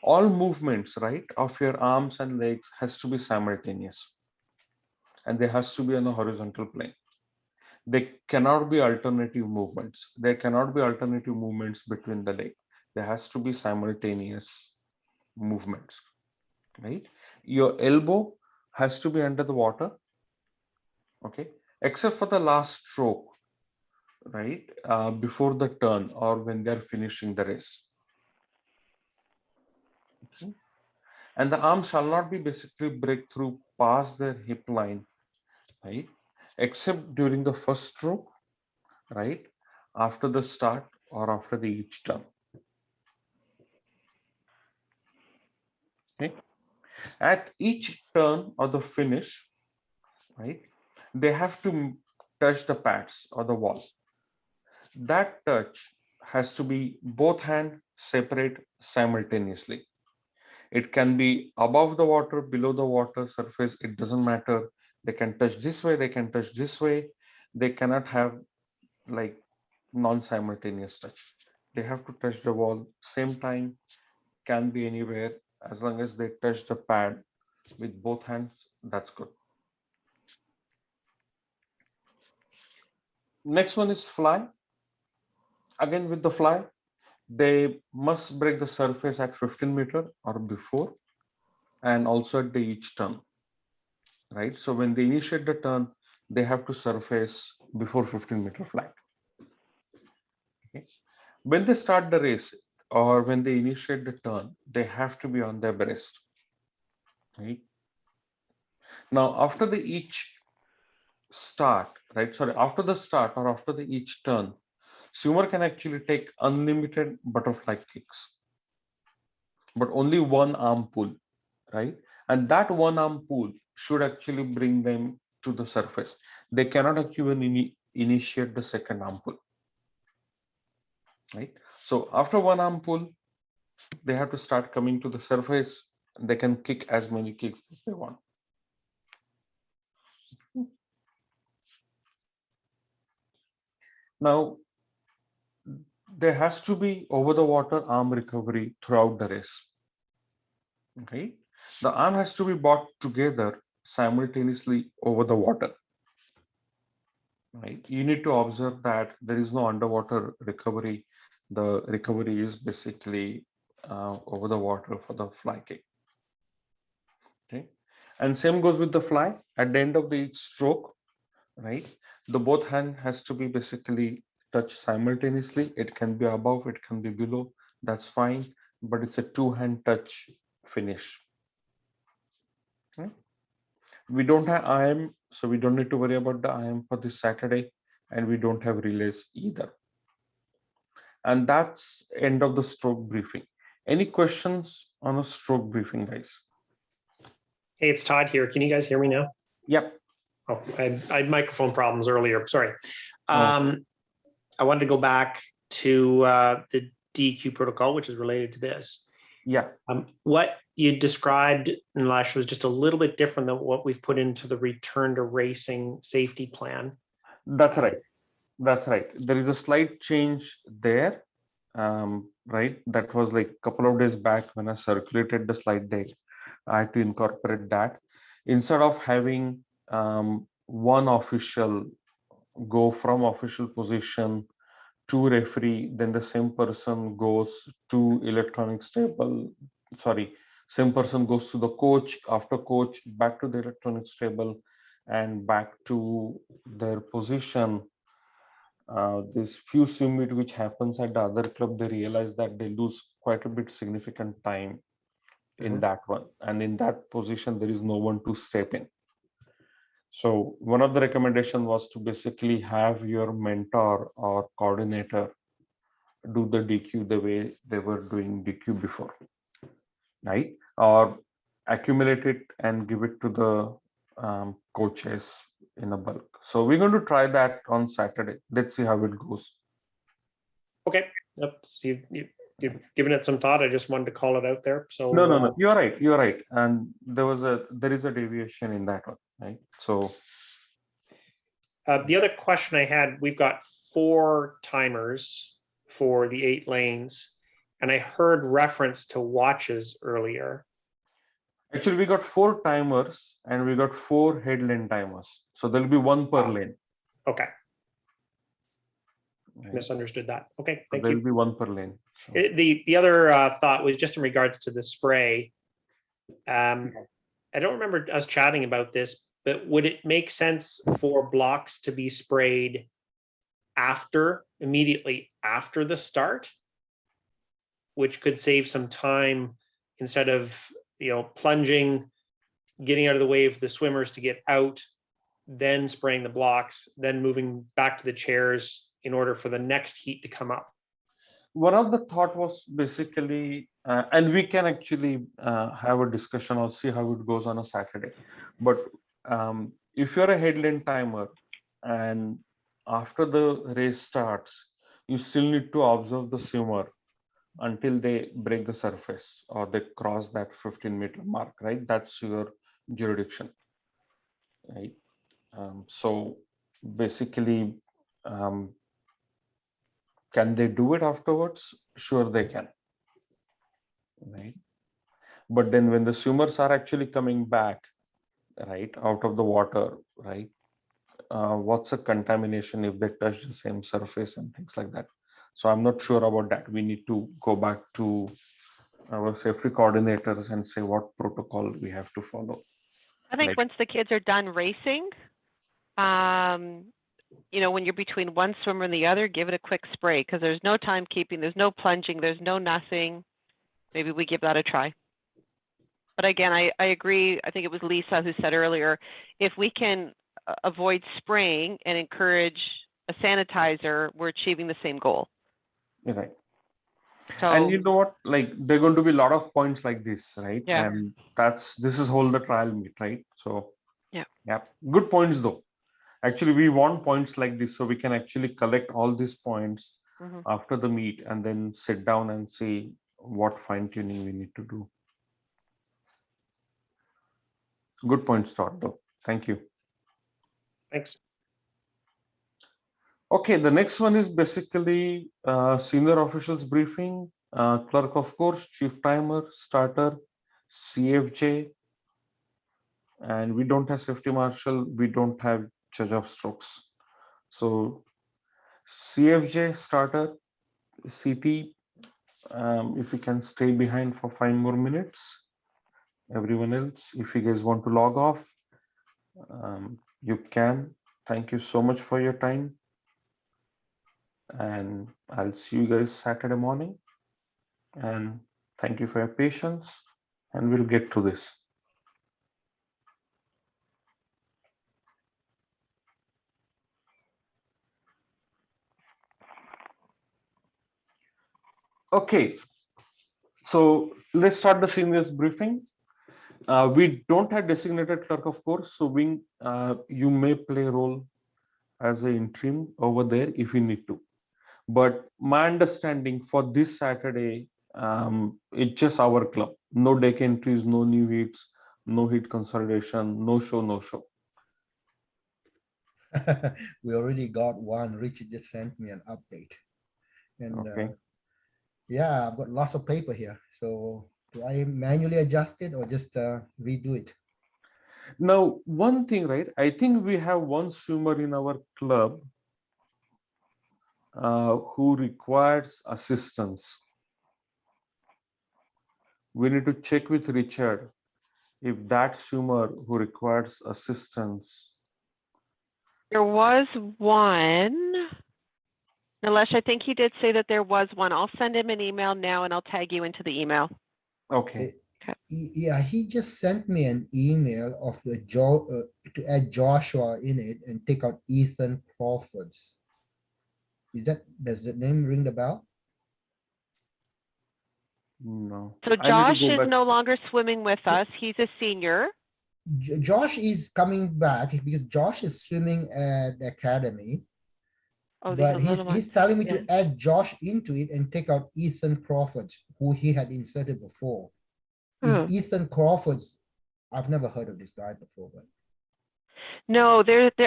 All movements, right, of your arms and legs has to be simultaneous, and there has to be on a horizontal plane. There cannot be alternative movements. There cannot be alternative movements between the legs. There has to be simultaneous movements, right? Your elbow has to be under the water, okay, except for the last stroke, right, before the turn or when they're finishing the race. Okay. And the arm shall not be basically break through past their hip line, right, except during the first stroke, right, after the start or after the each turn. Okay. At each turn or the finish, right, they have to touch the pads or the wall. That touch has to be both hand separate simultaneously. It can be above the water, below the water surface, it doesn't matter. They can touch this way, they can touch this way. They cannot have like non-simultaneous touch. They have to touch the wall same time, can be anywhere. As long as they touch the pad with both hands, that's good. Next one is fly. Again with the fly, they must break the surface at 15 meter or before, and also at the each turn, right? So when they initiate the turn, they have to surface before 15-meter flag. Okay. When they start the race or when they initiate the turn, they have to be on their breast. Right. Now, after the each start, right? Sorry, after the start or after the each turn, swimmer can actually take unlimited butterfly kicks, but only one arm pull, right? And that one arm pull should actually bring them to the surface. They cannot actually initiate the second arm pull, right? So after one arm pull, they have to start coming to the surface. They can kick as many kicks as they want. Now, there has to be over the water arm recovery throughout the race. Okay, the arm has to be brought together simultaneously over the water. Right, you need to observe that there is no underwater recovery. The recovery is basically over the water for the fly kick. Okay, and same goes with the fly. At the end of the each stroke, right, the both hand has to be basically touched simultaneously. It can be above, it can be below, that's fine, but it's a two-hand touch finish. Okay. We don't have IM, so we don't need to worry about the IM for this Saturday, and we don't have relays either. And that's end of the stroke briefing. Any questions on a stroke briefing, guys? Hey, it's Todd here. Can you guys hear me now? Yep. Oh, I had microphone problems earlier. Sorry. I wanted to go back to the DQ protocol, which is related to this. Yeah. What you described, Nilesh, was just a little bit different than what we've put into the return to racing safety plan. That's right. That's right. There is a slight change there. Right. That was like a couple of days back when I circulated the slide deck. I had to incorporate that. Instead of having one official go from official position to referee, then the same person goes to electronic stable. Sorry, same person goes to the coach, after coach, back to the electronic stable, and back to their position. This few swim meet which happens at the other club, they realize that they lose quite a bit significant time in that one, and in that position there is no one to step in. So one of the recommendation was to basically have your mentor or coordinator do the DQ the way they were doing DQ before, right? Or accumulate it and give it to the coaches in a bulk. So we're going to try that on Saturday. Let's see how it goes. Okay, you've given it some thought. I just wanted to call it out there. So No, you're right. You're right. And there is a deviation in that one, right? So the other question I had, we've got 4 timers for the 8 lanes, and I heard reference to watches earlier. actually we got 4 timers and we got 4 head lane timers. So there'll be 1 per lane. Okay. Right? Misunderstood that. Okay, So thank there'll you. be 1 per lane. So. The other thought was just in regards to the spray. I don't remember us chatting about this, but would it make sense for blocks to be sprayed immediately after the start, which could save some time instead of plunging, getting out of the way for the swimmers to get out, then spraying the blocks, then moving back to the chairs in order for the next heat to come up? One of the thought was basically, and we can actually have a discussion or see how it goes on a Saturday. But if you're a head lane timer and after the race starts, you still need to observe the swimmer until they break the surface or they cross that 15-meter mark, right? That's your jurisdiction, right? So basically, um, can they do it afterwards? Sure, they can, right? But then when the swimmers are actually coming back, right, out of the water, right, what's a contamination if they touch the same surface and things like that? So I'm not sure about that. We need to go back to our safety coordinators and say what protocol we have to follow. I think Right. once the kids are done racing, you know, when you're between one swimmer and the other, give it a quick spray because there's no timekeeping, there's no plunging, there's no nothing. Maybe we give that a try. But again, I agree. I think it was Lisa who said earlier, if we can avoid spraying and encourage a sanitizer, we're achieving the same goal. Right. So, And you know what? Like there are going to be a lot of points like this, right? Yeah. And this is whole the trial meet, right? So yeah, good points though. Actually, we want points like this so we can actually collect all these points mhm. after the meet and then sit down and see what fine tuning we need to do. Good point, Todd, though. Thank you. Thanks. Okay, the next one is basically senior officials briefing, clerk of course, chief timer, starter, CFJ, and we don't have safety marshal, we don't have judge of strokes. So CFJ, starter, CT, if you can stay behind for 5 more minutes. Everyone else, if you guys want to log off, you can. Thank you so much for your time. And I'll see you guys Saturday morning. And thank you for your patience. And we'll get to this. Okay, so let's start the seniors briefing. We don't have designated clerk, of course, so you may play a role as an interim over there if you need to. But my understanding for this Saturday, it's just our club. No deck entries, no new hits, no hit consolidation, no show, no show. We already got one. Richard just sent me an update. And Okay. yeah, I've got lots of paper here. So do I manually adjust it or just redo it? Now, one thing, right? I think we have one swimmer in our club who requires assistance. We need to check with Richard if that swimmer who requires assistance. There was one. Nilesh, I think he did say that there was one. I'll send him an email now and I'll tag you into the email. Okay. Yeah, he just sent me an email of the to add Joshua in it and take out Ethan Crawford's. Does the name ring the bell? No. So I need to Josh go is back. no longer swimming with us. He's a senior. Josh is coming back because Josh is swimming at the academy. Oh, But he's telling me yeah. to add Josh into it and take out Ethan Crawford, who he had inserted before. Hmm. Ethan Crawford's, I've never heard of this guy before, but No,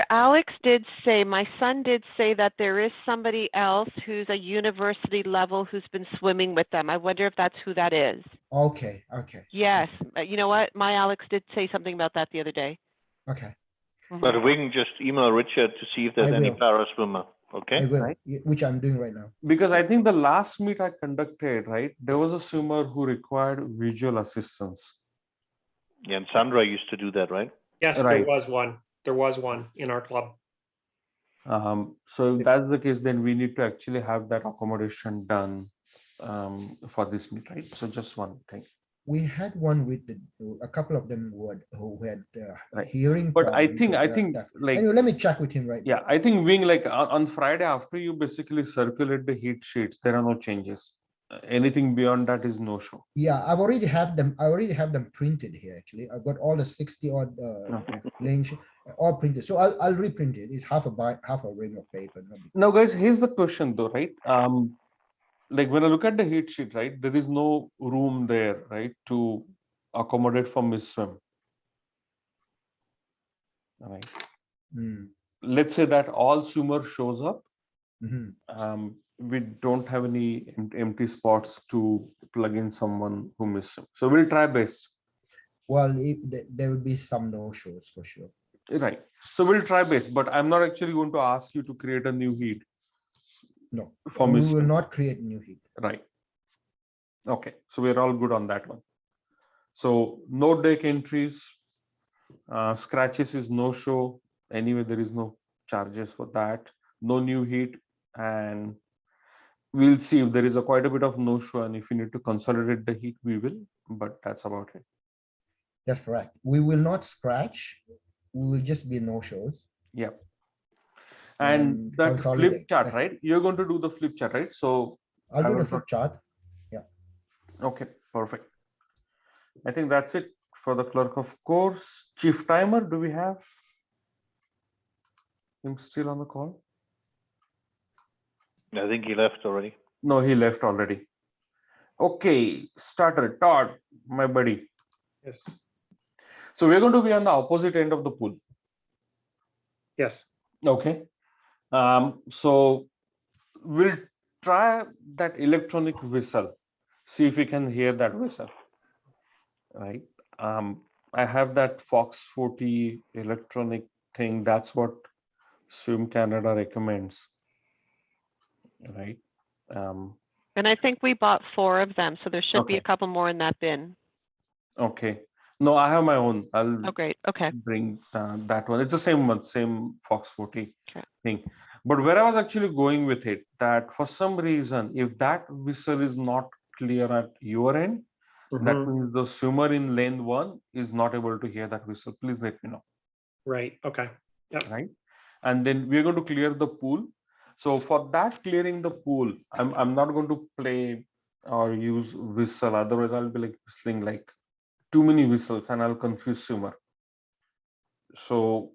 Alex did say, my son did say that there is somebody else who's a university level who's been swimming with them. I wonder if that's who that is. okay. Yes, you know what? My Alex did say something about that the other day. Okay. But we can just email Richard to see if there's any para swimmer. Okay. I will, Right. which I'm doing right now. Because I think the last meet I conducted, right, there was a swimmer who required visual assistance. Yeah, and Sandra used to do that, right? Yes, Right. there was one. There was one in our club. So if that's the case, then we need to actually have that accommodation done for this meet, right? So just one thing. We had one with a couple of them who had Right. hearing But I problems. think like, anyway, let me check with him right now. yeah, I think Wing, like on Friday after you basically circulate the heat sheets, there are no changes. Anything beyond that is no show. Yeah, I already have them printed here, actually. I've got all the 60 odd Okay. links all printed. So I'll reprint it. It's half a ring of paper. No big- Now, guys, here's the question though, right? Like when I look at the heat sheet, right, there is no room there, right, to accommodate for Miss Swim. All right. Mm, Let's say that all swimmer shows up. mhm. We don't have any empty spots to plug in someone who missed him. So we'll try best. Well, there will be some no-shows for sure. Right. So we'll try best, but I'm not actually going to ask you to create a new heat No, for we Miss will Swim. not create new heat. Right. Okay. So we're all good on that one. So no deck entries, scratches is no show. Anyway, there is no charges for that. No new heat, and we'll see if there is a quite a bit of no show, and if you need to consolidate the heat, we will. But that's about it. That's correct. We will not scratch. We will just be no-shows. Yeah. And that flip consolidate. chart, That's right? it. You're going to do the flip chart, right? So I'll I do the was flip chart. okay, perfect. I think that's it for the clerk of course. Chief timer, do we have him still on the call? I think he left already. No, he left already. Okay, starter, Todd, my buddy. Yes. So we're going to be on the opposite end of the pool. Yes. Okay. So we'll try that electronic whistle. See if we can hear that whistle. Right. I have that Fox 40 electronic thing. That's what Swim Canada recommends. Right. And I think we bought 4 of them, so there should be Okay. a couple more in that bin. Okay. No, I have my own. I'll Oh, great. Okay. bring that one. It's the same one, same Fox 40 Okay. thing. But where I was actually going with it, that for some reason, if that whistle is not clear at your end, that Mhm. means the swimmer in lane 1 is not able to hear that whistle. Please let me know. Right. Okay. Yep. Right. And then we're going to clear the pool. So for that clearing the pool, I'm not going to play or use whistle. Otherwise, I'll be like whistling like too many whistles and I'll confuse swimmer. So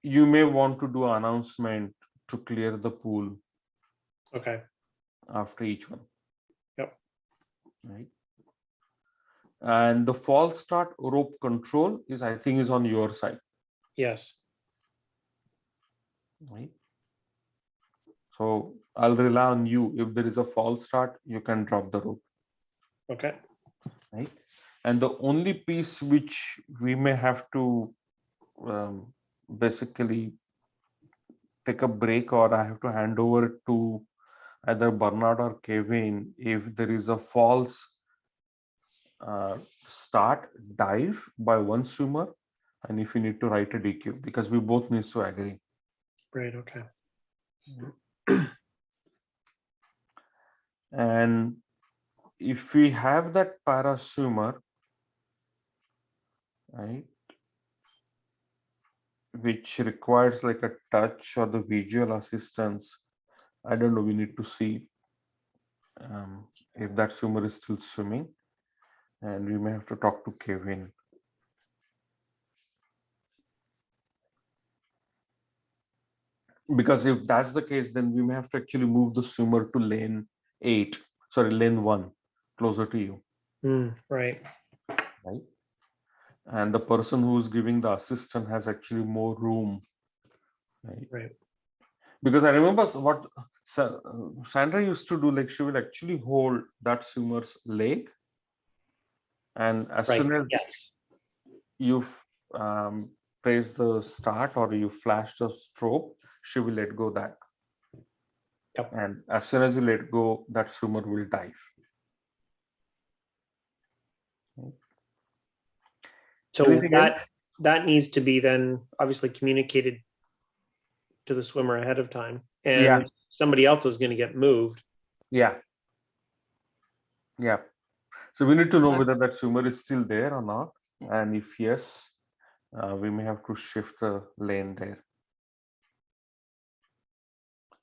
you may want to do an announcement to clear the pool Okay. after each one. Yep. Right. And the false start rope control is, I think, is on your side. Yes. Right. So I'll rely on you. If there is a false start, you can drop the rope. Okay. Right. And the only piece which we may have to basically take a break, or I have to hand over to either Bernard or Kevin if there is a false start dive by one swimmer, and if you need to write a DQ, because we both need to agree. Right. Okay. And if we have that para swimmer, right, which requires like a touch or the visual assistance, I don't know, we need to see if that swimmer is still swimming, and we may have to talk to Kevin. Because if that's the case, then we may have to actually move the swimmer to lane 1, closer to you. Right. Right. And the person who's giving the assistant has actually more room. Right. Because I remember what Sandra used to do, like she will actually hold that swimmer's leg, and as Right. soon as Yes. you press the start or you flash the strobe, she will let go that. Yep. And as soon as you let go, that swimmer will dive. So Anything that needs to be then obviously communicated to the swimmer ahead of time, and Yeah. somebody else is going to get moved. Yeah. Yeah. So we need to know whether That's- that swimmer is still there or not. And if yes, we may have to shift the lane there.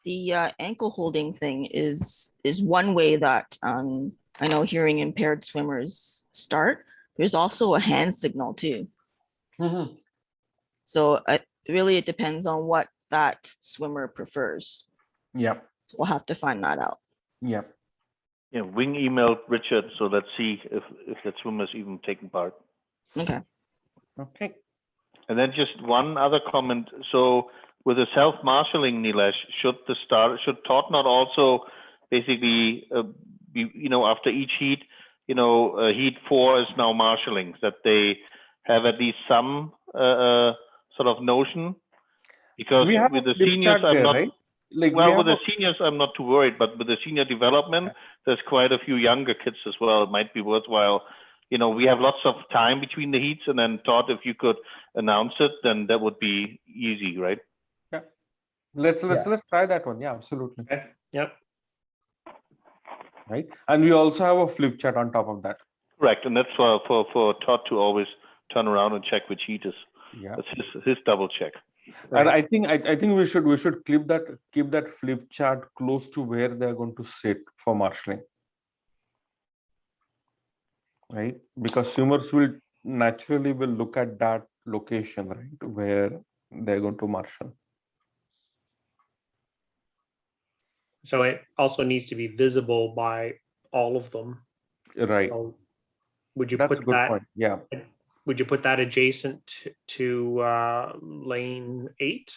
the ankle holding thing is one way that I know hearing impaired swimmers start. There's also a hand signal too. Mhm. So really it depends on what that swimmer prefers. Yep. So we'll have to find that out. Yep. Yeah, Wing emailed Richard, so let's see if that swimmer's even taking part. Okay. Okay. And then just one other comment. So with the self-marshalling, Nilesh, should Todd not also basically be, after each heat, heat 4 is now marshalling, that they have at least some sort of notion? Because We have with a the flip seniors, chart I'm there, not. right? Like we Well, have with the a, seniors, I'm not too worried, but with the senior development, there's quite a few younger kids as well. It might be worthwhile. We have lots of time between the heats, and then Todd, if you could announce it, then that would be easy, right? let's Yeah. try that one. Yeah, absolutely. Okay. Yep. Right. And we also have a flip chart on top of that. Correct, and that's for Todd to always turn around and check which heat is. Yeah. That's his double check. And I think we should keep that flip chart close to where they're going to sit for marshalling. Right? Because swimmers will naturally look at that location, right, where they're going to marshal. So it also needs to be visible by all of them. Right. So would you That's a put good that? point. Yeah. Would you put that adjacent to lane 8?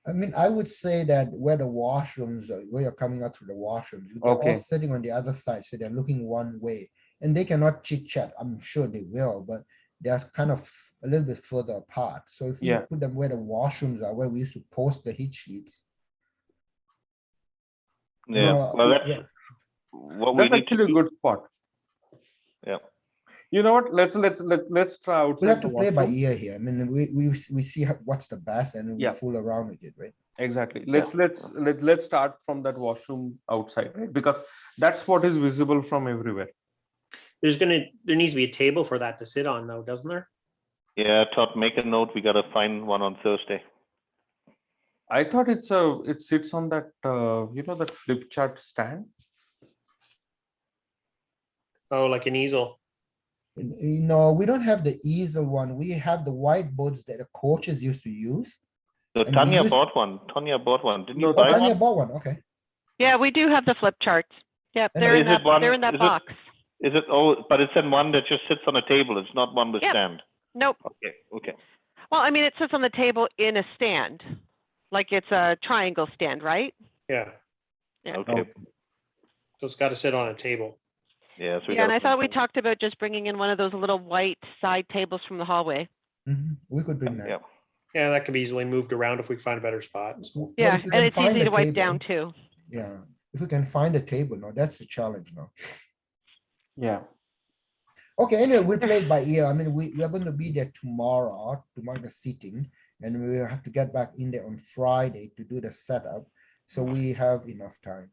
I mean, I would say that where the washrooms, where you're coming out through the washrooms, they're all Okay. sitting on the other side, so they're looking one way. And they cannot chit chat, I'm sure they will, but they're kind of a little bit further apart. So if we Yeah. put them where the washrooms are, where we used to post the heat sheets. you Yeah, know, well, that's yeah, what we That's need to actually a do. good spot. Yeah. You know what? Let's try outside we'll have the to play by washroom. ear here. I mean, we see what's the best and we Yeah. fool around with it, right? Exactly. Let's start from that washroom outside, right? Because that's what is visible from everywhere. There needs to be a table for that to sit on though, doesn't there? Yeah, Todd, make a note. We got to find one on Thursday. I thought it sits on that that flip chart stand. Oh, like an easel. We don't have the easel one. We have the whiteboards that the coaches used to use. No, And we Tanya used- bought one. Tanya bought one. Didn't you No, Oh, buy Tanya one? bought one, okay. Yeah, we do have the flip charts. Yep, And they're in is that, it one- they're in that is it- box. Is it? Oh, but it's in one that just sits on a table. It's not one with Yep. stand. Nope. Okay. Okay. Well, I mean, it sits on the table in a stand, like it's a triangle stand, right? Yeah. Yeah. Okay. So it's got to sit on a table. Yeah. So we Yeah, and gotta I thought we find talked about just bringing in one of those little white side tables from the hallway. We could bring some. that. Yeah. Yeah, that can be easily moved around if we find a better spot. So, But Yeah, if we and can it's find easy a to wipe table- down too. Yeah, if we can find a table, no, that's the challenge now. Yeah. Okay, anyway, we'll play it by ear. I mean, we are going to be there tomorrow to mark the seating, and we will have to get back in there on Friday to do the setup. So we have enough time.